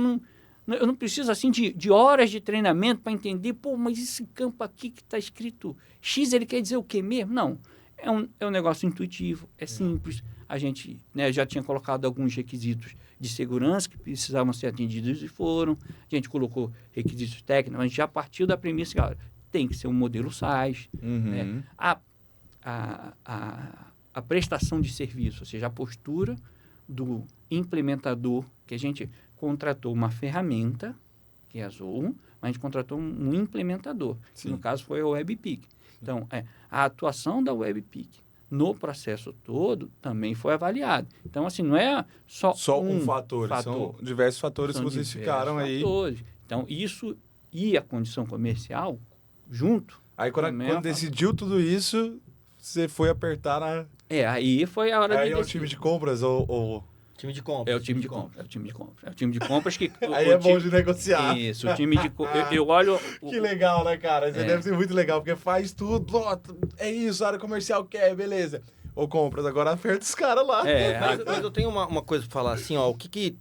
eu não preciso, assim, de horas de treinamento para entender, mas esse campo aqui que está escrito X, ele quer dizer o quê mesmo? Não. É um negócio intuitivo, é simples. A gente, né, já tinha colocado alguns requisitos de segurança que precisavam ser atendidos e foram. A gente colocou requisitos técnicos, a gente já partiu da premissa que tem que ser um modelo SaaS. Né? A prestação de serviço, ou seja, a postura do implementador, que a gente contratou uma ferramenta, que é a Zorro, mas a gente contratou um implementador, que no caso foi a WebPick. Então, a atuação da WebPick no processo todo também foi avaliada. Então, assim, não é só um fator. São diversos fatores que vocês ficaram fatores. Aí. Então, isso e a condição comercial junto. Aí, quando decidiu tudo isso, você foi apertar na... aí foi a hora de decidir. Aí é o time de compras ou... Time de compras. É o time de compras. É o time de compras. É o time de compras que... Aí é bom de negociar. Isso, o time de compras. Eu olho... Que legal, né, cara? Isso deve ser muito legal, porque faz tudo. É isso, a área comercial quer, beleza. Ou compras, agora aperta os caras lá. Mas eu tenho uma coisa pra falar, assim, ó. O que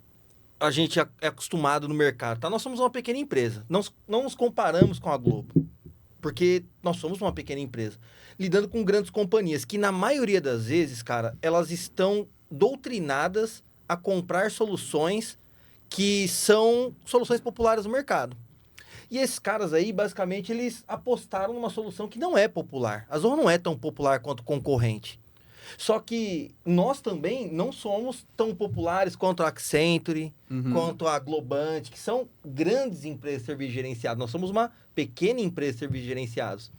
a gente é acostumado no mercado, tá? Nós somos uma pequena empresa. Não nos comparamos com a Globo. Porque nós somos uma pequena empresa, lidando com grandes companhias, que na maioria das vezes, cara, elas estão doutrinadas a comprar soluções que são soluções populares no mercado. E esses caras aí, basicamente, eles apostaram numa solução que não é popular. A Zorro não é tão popular quanto o concorrente. Só que nós também não somos tão populares quanto a Accenture, quanto a Globant, que são grandes empresas de serviços gerenciados. Nós somos uma pequena empresa de serviços gerenciados.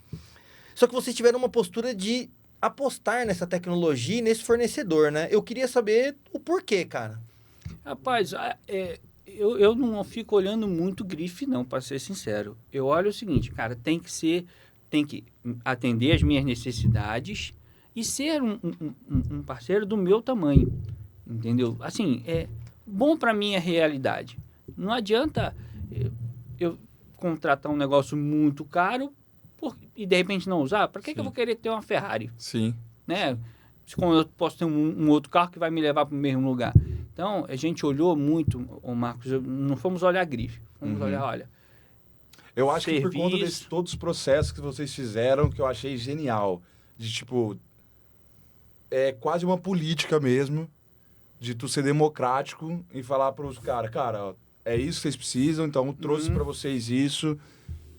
Só que vocês tiveram uma postura de apostar nessa tecnologia e nesse fornecedor, né? Eu queria saber o porquê, cara. Rapaz, eu não fico olhando muito grife, não, para ser sincero. Eu olho o seguinte, cara, tem que atender as minhas necessidades e ser um parceiro do meu tamanho, entendeu? Assim, é bom para minha realidade. Não adianta eu contratar um negócio muito caro e de repente não usar. Para que eu vou querer ter uma Ferrari? Sim. Né? Como eu posso ter um outro carro que vai me levar para o mesmo lugar. Então, a gente olhou muito, Marcos, não fomos olhar grife, fomos olhar, olha... Eu acho que por conta de todos os processos que vocês fizeram, que eu achei genial, de tipo... É quase uma política mesmo, de tu ser democrático e falar para os caras, cara, ó, é isso que vocês precisam, então eu trouxe para vocês isso,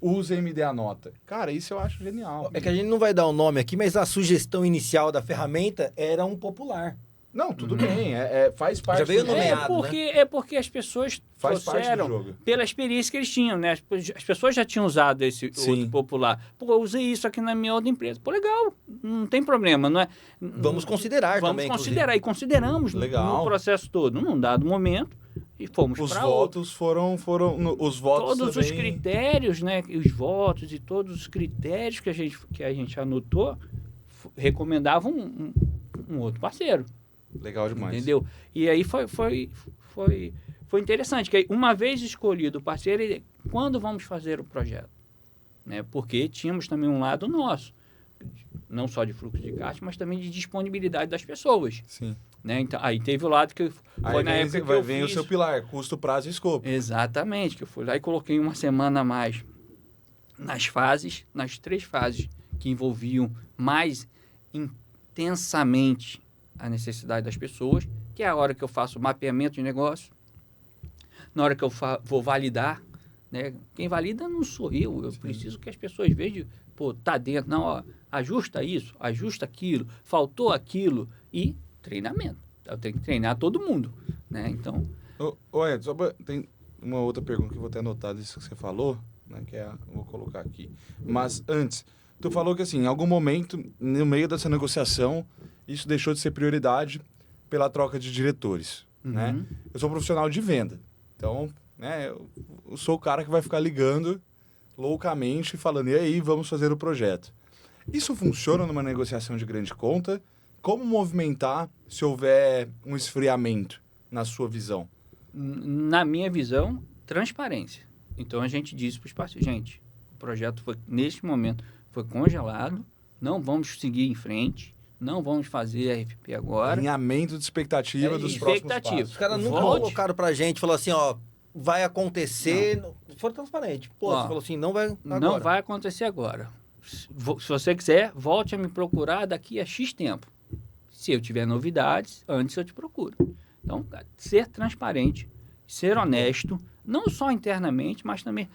usem e me dê a nota. Cara, isso eu acho genial. É que a gente não vai dar o nome aqui, mas a sugestão inicial da ferramenta era um popular. Não, tudo bem, faz parte. Já veio do nomeado, É porque as pessoas faz parte do trouxeram jogo. pela experiência que eles tinham, né? As pessoas já tinham usado esse outro popular. Pô, eu usei isso aqui na minha outra empresa. Pô, legal, não tem problema, não é? Vamos considerar também, Vamos considerar, e consideramos no processo todo. Num dado momento, e fomos para outro. Os votos foram... Os votos todos também... os critérios, né? Os votos e todos os critérios que a gente anotou recomendavam um outro parceiro. Legal demais. Entendeu? E aí foi interessante, que aí, uma vez escolhido o parceiro, quando vamos fazer o projeto? Né? Porque tínhamos também um lado nosso, não só de fluxo de caixa, mas também de disponibilidade das pessoas. Sim. Né? Então, aí teve o lado que foi na época que eu vem fiz... o seu pilar, custo, prazo e escopo. Exatamente, que eu fui lá e coloquei uma semana a mais nas 3 fases que envolviam mais intensamente a necessidade das pessoas, que é a hora que eu faço o mapeamento de negócio, na hora que eu vou validar, né? Quem valida não sou eu preciso que as pessoas vejam, pô, tá dentro, não, ó, ajusta isso, ajusta aquilo, faltou aquilo, e treinamento. Eu tenho que treinar todo mundo, né? Então... Edson, tem uma outra pergunta que eu vou ter anotado disso que você falou, né? Vou colocar aqui. Mas antes, tu falou que assim, em algum momento, no meio dessa negociação, isso deixou de ser prioridade pela troca de diretores, né? Eu sou profissional de venda, então, né, eu sou o cara que vai ficar ligando loucamente, falando, e aí, vamos fazer o projeto. Isso funciona numa negociação de grande conta? Como movimentar se houver um esfriamento na sua visão? Na minha visão, transparência. Então, a gente disse para os parceiros, gente, o projeto neste momento foi congelado, não vamos seguir em frente, não vamos fazer RFP agora. Alinhamento de expectativa dos próximos passos. Os caras nunca colocaram pra gente, falou assim, ó, vai acontecer... Foram transparentes. Pô, você falou assim, não vai agora. Não vai acontecer agora. Se você quiser, volte a me procurar daqui a X tempo. Se eu tiver novidades, antes eu te procuro. Então, ser transparente, ser honesto, não só internamente, mas também...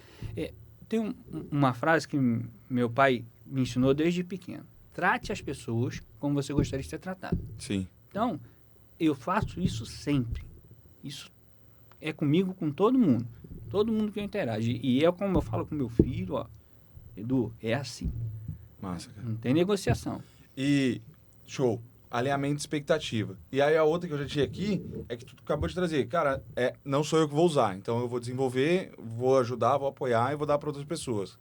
tem uma frase que meu pai me ensinou desde pequeno. Trate as pessoas como você gostaria de ser tratado. Sim. Então, eu faço isso sempre. Isso é comigo, com todo mundo. Todo mundo que eu interajo. E é como eu falo com meu filho, ó. Edu, é assim. Massa, cara. Não tem negociação. E, show, alinhamento de expectativa. E aí a outra que eu já tinha aqui é que tu acabou de trazer. Cara, não sou eu que vou usar. Então eu vou desenvolver, vou ajudar, vou apoiar e vou dar para outras pessoas.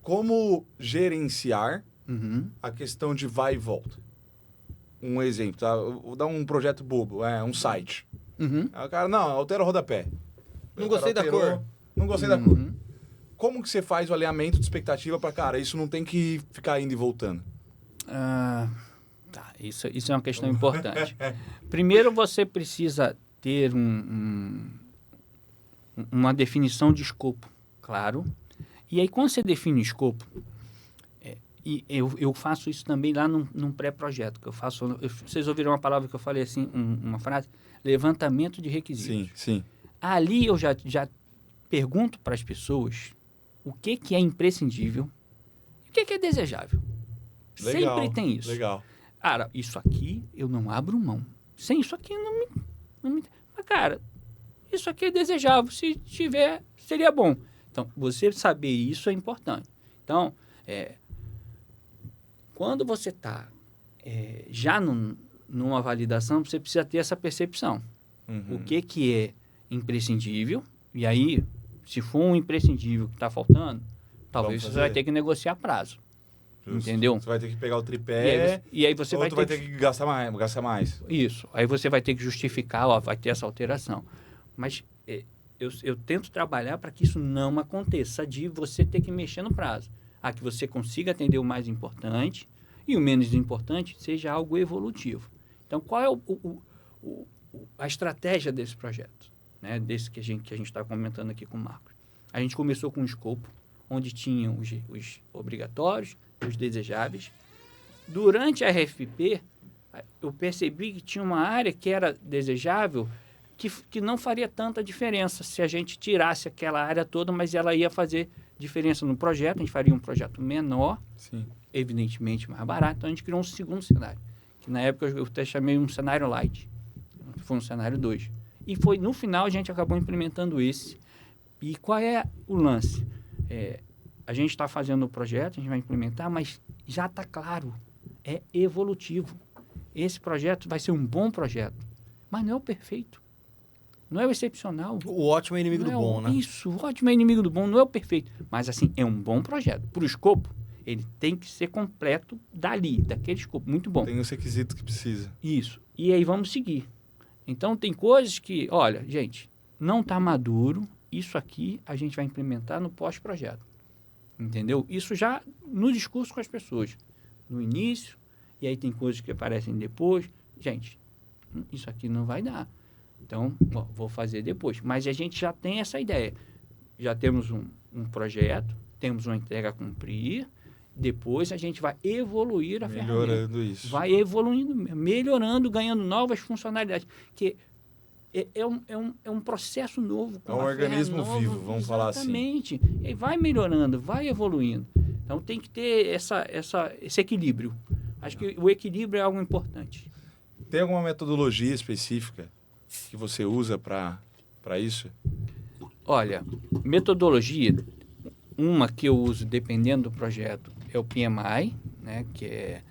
Como gerenciar a questão de vai e volta? Um exemplo, tá? Eu vou dar um projeto bobo, um site. Aí o cara, não, altera o rodapé. Não gostei da cor. Não gostei da cor. Como que você faz o alinhamento de expectativa para, cara, isso não tem que ficar indo e voltando? Isso é uma questão importante. Primeiro, você precisa ter uma definição de escopo, claro, E aí, quando você define o escopo, e eu faço isso também lá num pré-projeto, que eu faço... Vocês ouviram uma palavra que eu falei assim, uma frase? Levantamento de requisitos. Sim. Ali eu já pergunto para as pessoas o que é imprescindível e o que é desejável. Legal, Sempre tem isso. Legal. Cara, isso aqui eu não abro mão. Sem isso aqui não me... Mas, cara, isso aqui é desejável. Se tiver, seria bom. Então, você saber isso é importante. Então, quando você está já numa validação, você precisa ter essa percepção. Uhum. O que é imprescindível, e aí, se for um imprescindível que está faltando, talvez você vai ter que negociar prazo. Justo. Entendeu? Você vai ter que pegar o tripé, e aí você vai ter que gastar mais. Isso. Aí você vai ter que justificar, ó, vai ter essa alteração. Mas eu tento trabalhar para que isso não aconteça, de você ter que mexer no prazo. Que você consiga atender o mais importante e o menos importante seja algo evolutivo. Então, qual é a estratégia desse projeto? Né? Desse que a gente está comentando aqui com o Marcos. A gente começou com um escopo onde tinham os obrigatórios, os desejáveis. Durante a RFP, eu percebi que tinha uma área que era desejável que não faria tanta diferença se a gente tirasse aquela área toda, mas ela ia fazer diferença no projeto. A gente faria um projeto menor, Sim. Evidentemente mais barato. Então, a gente criou um segundo cenário, que na época eu até chamei um cenário light. Foi um cenário 2. E no final, a gente acabou implementando esse. E qual é o lance? A gente está fazendo o projeto, a gente vai implementar, mas já está claro, é evolutivo. Esse projeto vai ser um bom projeto, mas não é o perfeito. Não é o excepcional. O ótimo é inimigo do bom, né? Isso, o ótimo é inimigo do bom, não é o perfeito. Mas, assim, é um bom projeto. Para o escopo, ele tem que ser completo daquele escopo. Muito bom. Tem os requisitos que precisa. Isso. E aí vamos seguir. Então, tem coisas que, olha, gente, não está maduro, isso aqui a gente vai implementar no pós-projeto. Entendeu? Isso já no discurso com as pessoas. No início, e aí tem coisas que aparecem depois. Gente, isso aqui não vai dar. Então, vou fazer depois. Mas a gente já tem essa ideia. Já temos um projeto, temos uma entrega a cumprir, depois a gente vai evoluir a ferramenta. Melhorando isso. Vai evoluindo, melhorando, ganhando novas funcionalidades. Que é um processo novo. É um organismo vivo, vamos falar assim. Exatamente. E vai melhorando, vai evoluindo. Então, tem que ter esse equilíbrio. Acho que o equilíbrio é algo importante. Tem alguma metodologia específica que você usa para isso? Olha, metodologia, uma que eu uso dependendo do projeto é o PMI, né, que é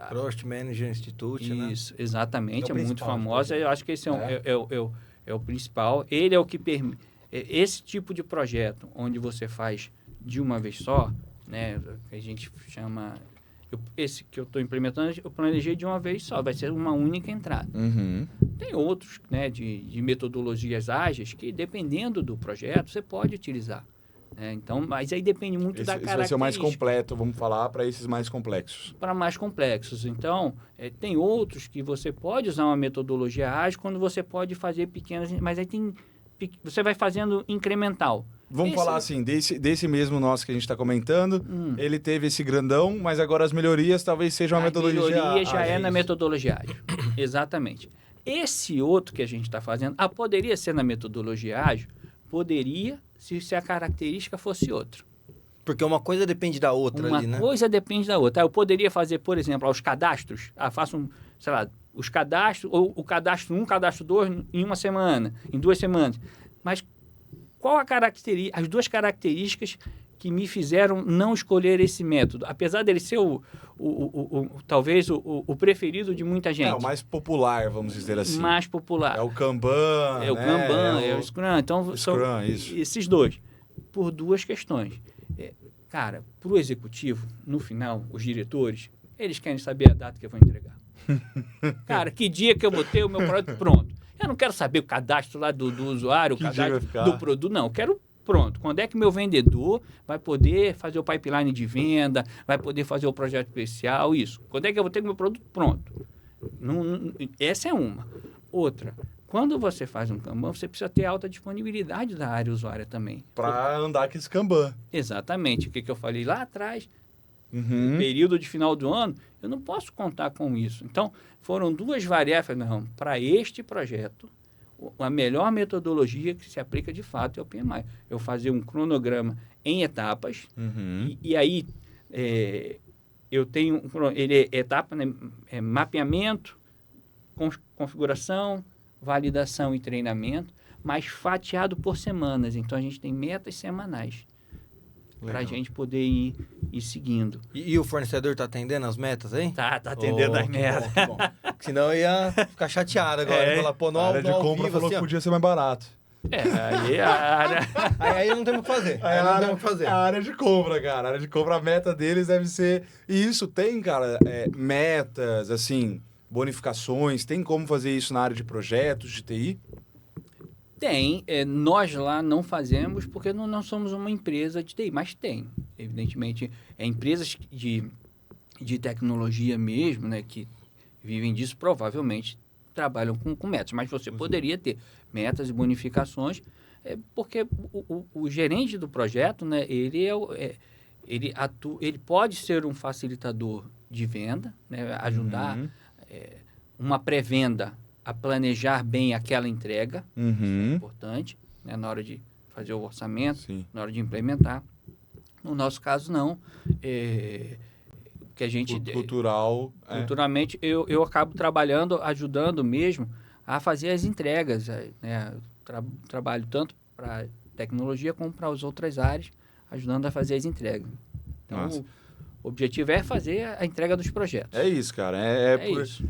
Project Manager Institute, né? Isso, exatamente, É o muito principal, famosa. Eu acho que esse é o principal. Ele é o que permite esse tipo de projeto, onde você faz de uma vez só, né, que a gente chama... esse que eu estou implementando, eu planejei de uma vez só, vai ser uma única entrada. Uhum. Tem outros, né, de metodologias ágeis que, dependendo do projeto, você pode utilizar. Então, mas aí depende muito da característica. Esse vai ser o mais completo, vamos falar, para esses mais complexos. Para mais complexos. Então, tem outros que você pode usar uma metodologia ágil quando você pode fazer pequenas... Mas aí você vai fazendo incremental. Vamos falar assim, desse mesmo nosso que a gente está comentando, ele teve esse grandão, mas agora as melhorias talvez sejam uma metodologia ágil. A melhoria já é na metodologia ágil. Exatamente. Esse outro que a gente está fazendo, poderia ser na metodologia ágil? Poderia, se a característica fosse outra. Porque uma coisa depende da outra ali, né? Uma coisa depende da outra. Eu poderia fazer, por exemplo, os cadastros. Faço, os cadastros, ou o cadastro 1, cadastro 2 em uma semana, em 2 semanas. Mas qual as duas características que me fizeram não escolher esse método? Apesar dele ser talvez o preferido de muita gente. É o mais popular, vamos dizer assim. Mais popular. É o Kanban, É o Kanban, é o Scrum. Então, são isso. esses dois. Por duas questões. Cara, para o executivo, no final, os diretores, eles querem saber a data que eu vou entregar. Cara, que dia que eu vou ter o meu produto pronto? Eu não quero saber o cadastro lá do usuário, o cadastro do produto. Não, eu quero pronto. Quando é que meu vendedor vai poder fazer o pipeline de venda, vai poder fazer o projeto especial, isso. Quando é que eu vou ter o meu produto pronto? Essa é uma. Outra, quando você faz um Kanban, você precisa ter alta disponibilidade da área usuária também. Para andar com esse Kanban. Exatamente. O que eu falei lá atrás, Uhum. período de final do ano, eu não posso contar com isso. Então, foram duas variáveis. Não, para este projeto, a melhor metodologia que se aplica de fato é o PMI. Eu fazer um cronograma em etapas, Uhum. e aí eu tenho ele é etapa, né, mapeamento, configuração, validação e treinamento, mas fatiado por semanas. Então, a gente tem metas semanais para a gente poder ir seguindo. E o fornecedor tá atendendo as metas, hein? Tá atendendo as metas. Que bom. Senão eu ia ficar chateado agora. Falar, pô, A no área de ao compra vivo, falou assim, que ó. podia ser mais barato. Aí a área... Aí não tem o que fazer. Aí não tem o que fazer. A área de compra, cara. A área de compra, a meta deles deve ser... E isso tem, cara, metas, assim, bonificações. Tem como fazer isso na área de projetos, de TI? Tem. Nós lá não fazemos porque não somos uma empresa de TI, mas tem. Evidentemente, empresas de tecnologia mesmo, né, que vivem disso, provavelmente trabalham com metas. Mas você poderia ter metas e bonificações, porque o gerente do projeto, né, ele pode ser um facilitador de venda, né, ajudar uma pré-venda a planejar bem aquela entrega, isso é importante, né, na hora de fazer o orçamento, Sim. na hora de implementar. No nosso caso, não. Que a gente... Cultural. Culturalmente, eu acabo trabalhando, ajudando mesmo a fazer as entregas. Né? Trabalho tanto para tecnologia como para as outras áreas, ajudando a fazer as entregas. Então, Nossa. o objetivo é fazer a entrega dos projetos. É isso, cara. Isso.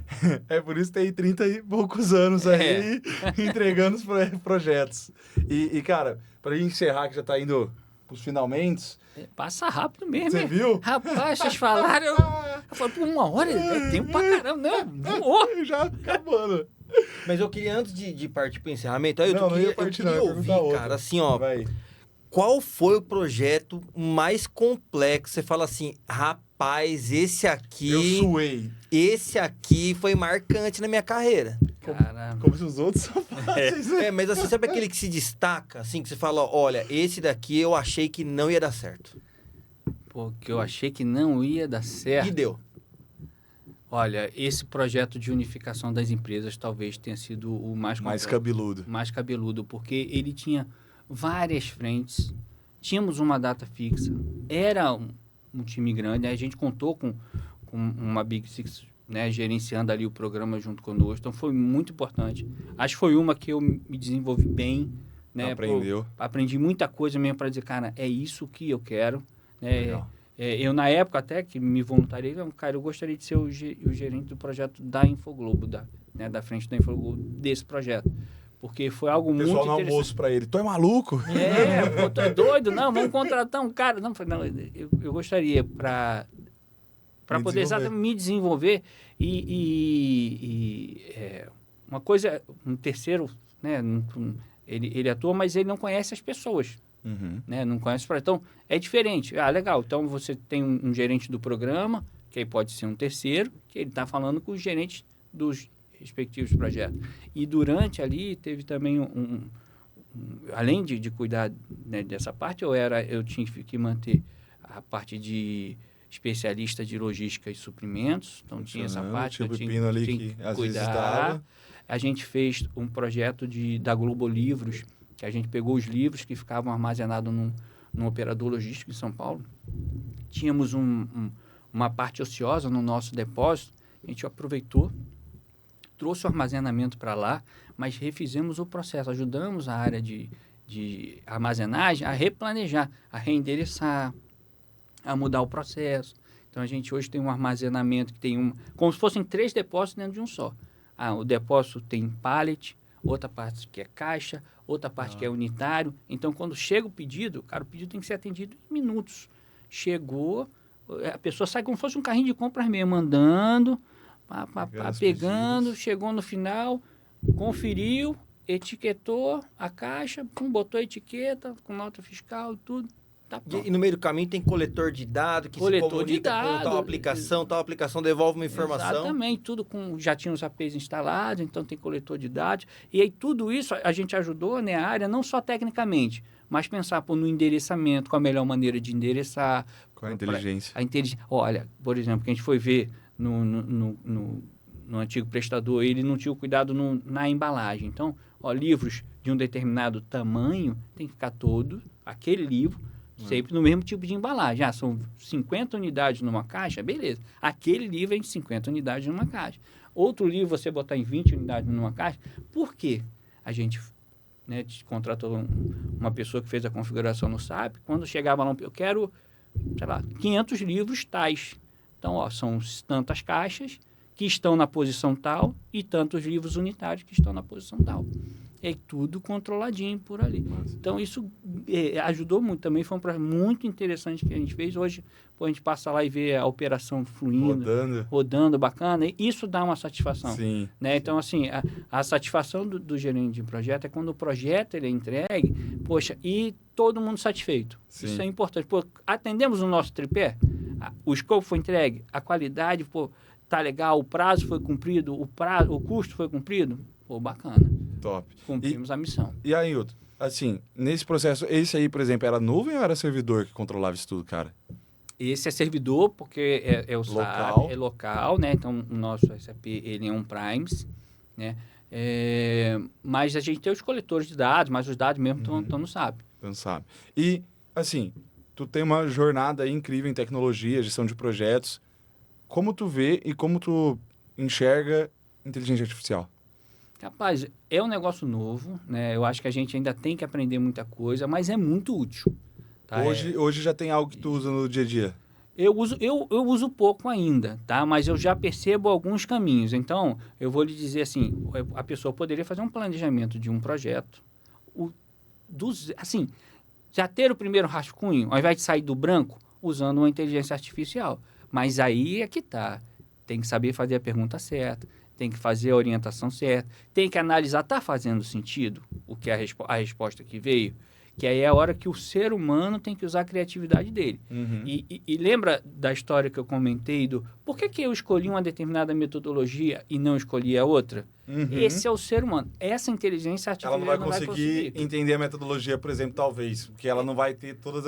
É por isso que tem 30 e poucos anos aí entregando os projetos. E, cara, pra gente encerrar, que já tá indo pros finalmente... Passa rápido mesmo, Você hein? viu? Rapaz, vocês falaram... Eu falei, por 1 hora, é tempo pra caramba. Não, voou. Já acabando. Mas eu queria, antes de partir pro encerramento, aí Não ia partir, não, eu ia ouvir, perguntar outra. cara, assim, ó, Vai. qual foi o projeto mais complexo? Você fala assim, rapaz, esse Eu aqui suei. foi marcante na minha carreira. Caramba. Como se os outros são fáceis, né? Mas assim, sabe aquele que se destaca, assim, que você fala, olha, esse daqui eu achei que não ia dar certo. Porque eu achei que não ia dar certo. E deu. Olha, esse projeto de unificação das empresas talvez tenha sido o mais Mais complexo, cabeludo. mais cabeludo, porque ele tinha várias frentes, tínhamos uma data fixa, era um time grande, né? A gente contou com uma Big Six, né, gerenciando ali o programa junto conosco, então foi muito importante. Acho que foi uma que eu me desenvolvi bem, né? Aprendeu. Aprendi muita coisa mesmo para dizer, cara, é isso que eu quero, né? Legal. Eu, na época, até que me voluntariei, cara, eu gostaria de ser o gerente do projeto da Infoglobo, da frente da Infoglobo, desse projeto. Porque foi algo O muito pessoal no interessante. almoço pra ele. Tu é maluco? Pô, tu é doido? Não, vamos contratar um cara. Não, eu gostaria para poder exatamente me desenvolver uma coisa, um terceiro, né, ele atua, mas ele não conhece as pessoas. Uhum. Né? Não conhece. Então, é diferente. Ah, legal. Então, você tem um gerente do programa, que aí pode ser um terceiro, que ele está falando com os gerentes dos respectivos projetos. E durante ali, teve também além de cuidar, né, dessa parte, eu tinha que manter a parte de especialista de logística e suprimentos. Então, tinha essa parte que eu tinha ali que que às vezes cuidar. dava. A gente fez um projeto da Globo Livros, que a gente pegou os livros que ficavam armazenados num operador logístico em São Paulo. Tínhamos uma parte ociosa no nosso depósito, a gente aproveitou, trouxe o armazenamento para lá, mas refizemos o processo, ajudamos a área de armazenagem a replanejar, a reendereçar, a mudar o processo. Então, a gente hoje tem um armazenamento que tem como se fossem 3 depósitos dentro de um só. O depósito tem pallet, outra parte que é caixa, outra parte que é unitário. Então, quando chega o pedido, cara, o pedido tem que ser atendido em minutos. Chegou, a pessoa sai como se fosse um carrinho de compras mesmo, andando, pegando, chegou no final, conferiu, etiquetou a caixa, botou a etiqueta com nota fiscal e tudo, Tá pronto. E no meio do caminho tem coletor de dados que se comunica com tal aplicação devolve uma informação. Exatamente, tudo já tinha os APIs instalados, então tem coletor de dados. E aí tudo isso a gente ajudou, né, a área, não só tecnicamente, mas pensar no endereçamento, qual a melhor maneira de endereçar. Com a inteligência. Olha, por exemplo, que a gente foi ver no antigo prestador, ele não tinha o cuidado na embalagem. Então, livros de um determinado tamanho, tem que ficar todo, aquele livro, sempre no mesmo tipo de embalagem. São 50 unidades numa caixa, beleza. Aquele livro é em 50 unidades numa caixa. Outro livro você botar em 20 unidades numa caixa. Por quê? A gente contratou uma pessoa que fez a configuração no SAP. Quando chegava lá, eu quero, 500 livros tais. Então, são tantas caixas que estão na posição tal e tantos livros unitários que estão na posição tal. É tudo controladinho por ali. Nossa. Então, isso ajudou muito. Também foi um projeto muito interessante que a gente fez. Hoje, a gente passa lá e vê a operação fluindo, rodando bacana. E isso dá uma satisfação. Sim. Né? Então, assim, a satisfação do gerente de projeto é quando o projeto ele é entregue, e todo mundo satisfeito. Sim. Isso é importante. Atendemos o nosso tripé, o escopo foi entregue, a qualidade, tá legal, o prazo foi cumprido, o custo foi cumprido, bacana. Top. Cumprimos a missão. E aí, Hilton, assim, nesse processo, esse aí, por exemplo, era nuvem ou era servidor que controlava isso tudo, cara? Esse é servidor, porque é o local. SAP, é local, né? Então, o nosso SAP, ele é on-premise, né? Mas a gente tem os coletores de dados, mas os dados mesmo estão no SAP. Então, sabe. E, assim, tu tem uma jornada aí incrível em tecnologia, gestão de projetos. Como tu vê e como tu enxerga inteligência artificial? Rapaz, é um negócio novo, né? Eu acho que a gente ainda tem que aprender muita coisa, mas é muito útil. Tá? Hoje já tem algo que tu usa no dia a dia? Eu uso pouco ainda, tá? Mas eu já percebo alguns caminhos. Então, eu vou lhe dizer assim, a pessoa poderia fazer um planejamento de um projeto, assim, já ter o primeiro rascunho, ao invés de sair do branco, usando uma inteligência artificial. Mas aí é que tá. Tem que saber fazer a pergunta certa, tem que fazer a orientação certa, tem que analisar, está fazendo sentido o que a resposta que veio? Que aí é a hora que o ser humano tem que usar a criatividade dele. Uhum. E lembra da história que eu comentei por que eu escolhi uma determinada metodologia e não escolhi a outra? Uhum. Esse é o ser humano. Essa inteligência artificial ela não vai conseguir entender a metodologia, por exemplo, talvez, porque ela não vai ter todas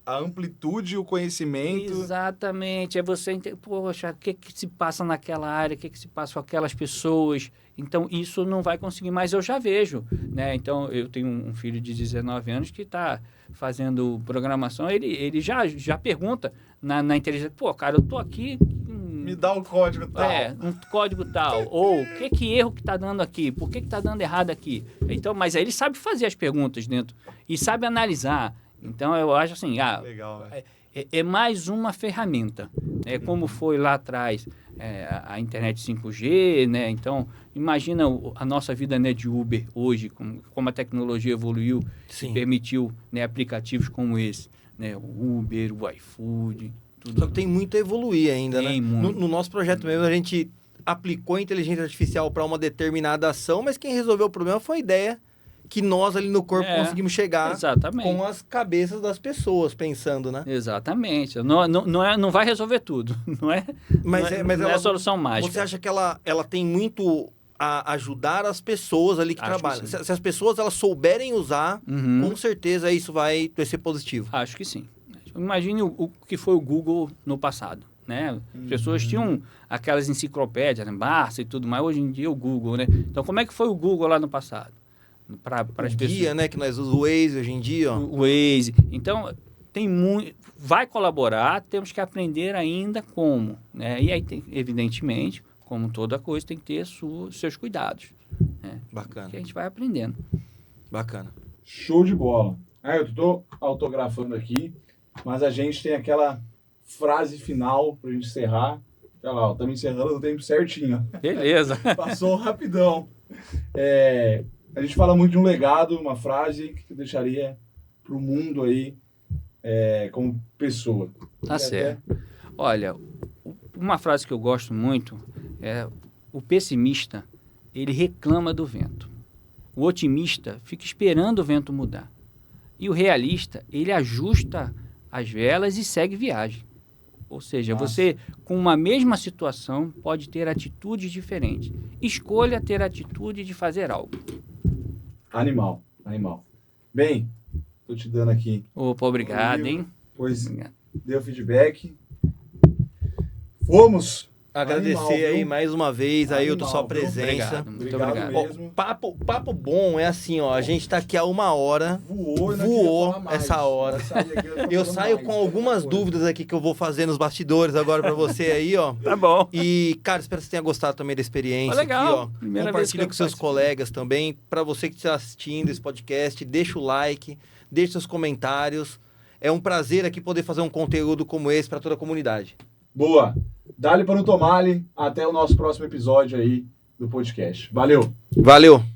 a amplitude, o conhecimento. Exatamente. É você entender, poxa, o que se passa naquela área, o que se passa com aquelas pessoas. Então, isso não vai conseguir, mas eu já vejo, né? Então, eu tenho um filho de 19 anos que está fazendo programação, ele já pergunta na inteligência, cara, eu tô aqui... Me dá o código tal. Um código tal. Ou, o que erro que está dando aqui? Por que está dando errado aqui? Então, mas aí ele sabe fazer as perguntas dentro e sabe analisar. Então, eu acho assim, legal, é mais uma ferramenta, né? Como foi lá atrás a internet 5G, né? Então, imagina a nossa vida, né, de Uber hoje, como a tecnologia evoluiu, Sim. e permitiu, né, aplicativos como esse, né? O Uber, o iFood, tudo. Só que tem muito a evoluir ainda, tem né? muito. No nosso projeto mesmo, a gente aplicou a inteligência artificial para uma determinada ação, mas quem resolveu o problema foi a ideia que nós ali no corpo conseguimos chegar. Exatamente. Com as cabeças das pessoas pensando, né? Exatamente. Não vai resolver tudo. Não é a solução mágica. Você acha que ela tem muito a ajudar as pessoas ali que trabalham? Se as pessoas elas souberem usar, com certeza isso vai ser positivo. Acho que sim. Imagine o que foi o Google no passado. Né? As pessoas tinham aquelas enciclopédias, né? Barça e tudo mais. Hoje em dia o Google, né? Então, como é que foi o Google lá no passado? Para as pessoas. Guia, né? Que nós usamos o Waze hoje em dia. Ó. O Waze. Então, tem muito... Vai colaborar, temos que aprender ainda como. Né? E aí, evidentemente, como toda coisa, tem que ter seus cuidados. Né? Bacana. Que a gente vai aprendendo. Bacana. Show de bola. Eu estou autografando aqui, mas a gente tem aquela frase final para a gente encerrar. Olha lá, estamos encerrando no tempo certinho. Beleza. Passou rapidão. A gente fala muito de um legado, uma frase que tu deixaria para o mundo aí como pessoa. Tá certo. Olha, uma frase que eu gosto muito é: o pessimista, ele reclama do vento. O otimista fica esperando o vento mudar. E o realista, ele ajusta as velas e segue viagem. Ou seja, Nossa. você, com uma mesma situação, pode ter atitudes diferentes. Escolha ter a atitude de fazer algo. Animal. Bem, tô te dando aqui. Opa, obrigado, hein? Pois Obrigado. deu feedback. Fomos. Agradecer Animal, aí viu? mais uma vez, Ailton, sua Animal, viu? presença. Obrigado. Muito Obrigado obrigado. mesmo. Papo bom é assim, ó. A gente tá aqui há 1 hora. Voou, eu não Voou queria falar mais. essa hora. Eu saio com algumas dúvidas aqui que eu vou fazer nos bastidores agora pra você aí, ó. Tá bom. E, cara, espero que você tenha gostado também da experiência. Legal. Aqui, ó. Primeira vez que Compartilha eu com seus participo. colegas também. Pra você que está assistindo esse podcast, deixa o like, deixa seus comentários. É um prazer aqui poder fazer um conteúdo como esse pra toda a comunidade. Boa. Dá-lhe para não tomar-lhe. Até o nosso próximo episódio aí do podcast. Valeu. Valeu!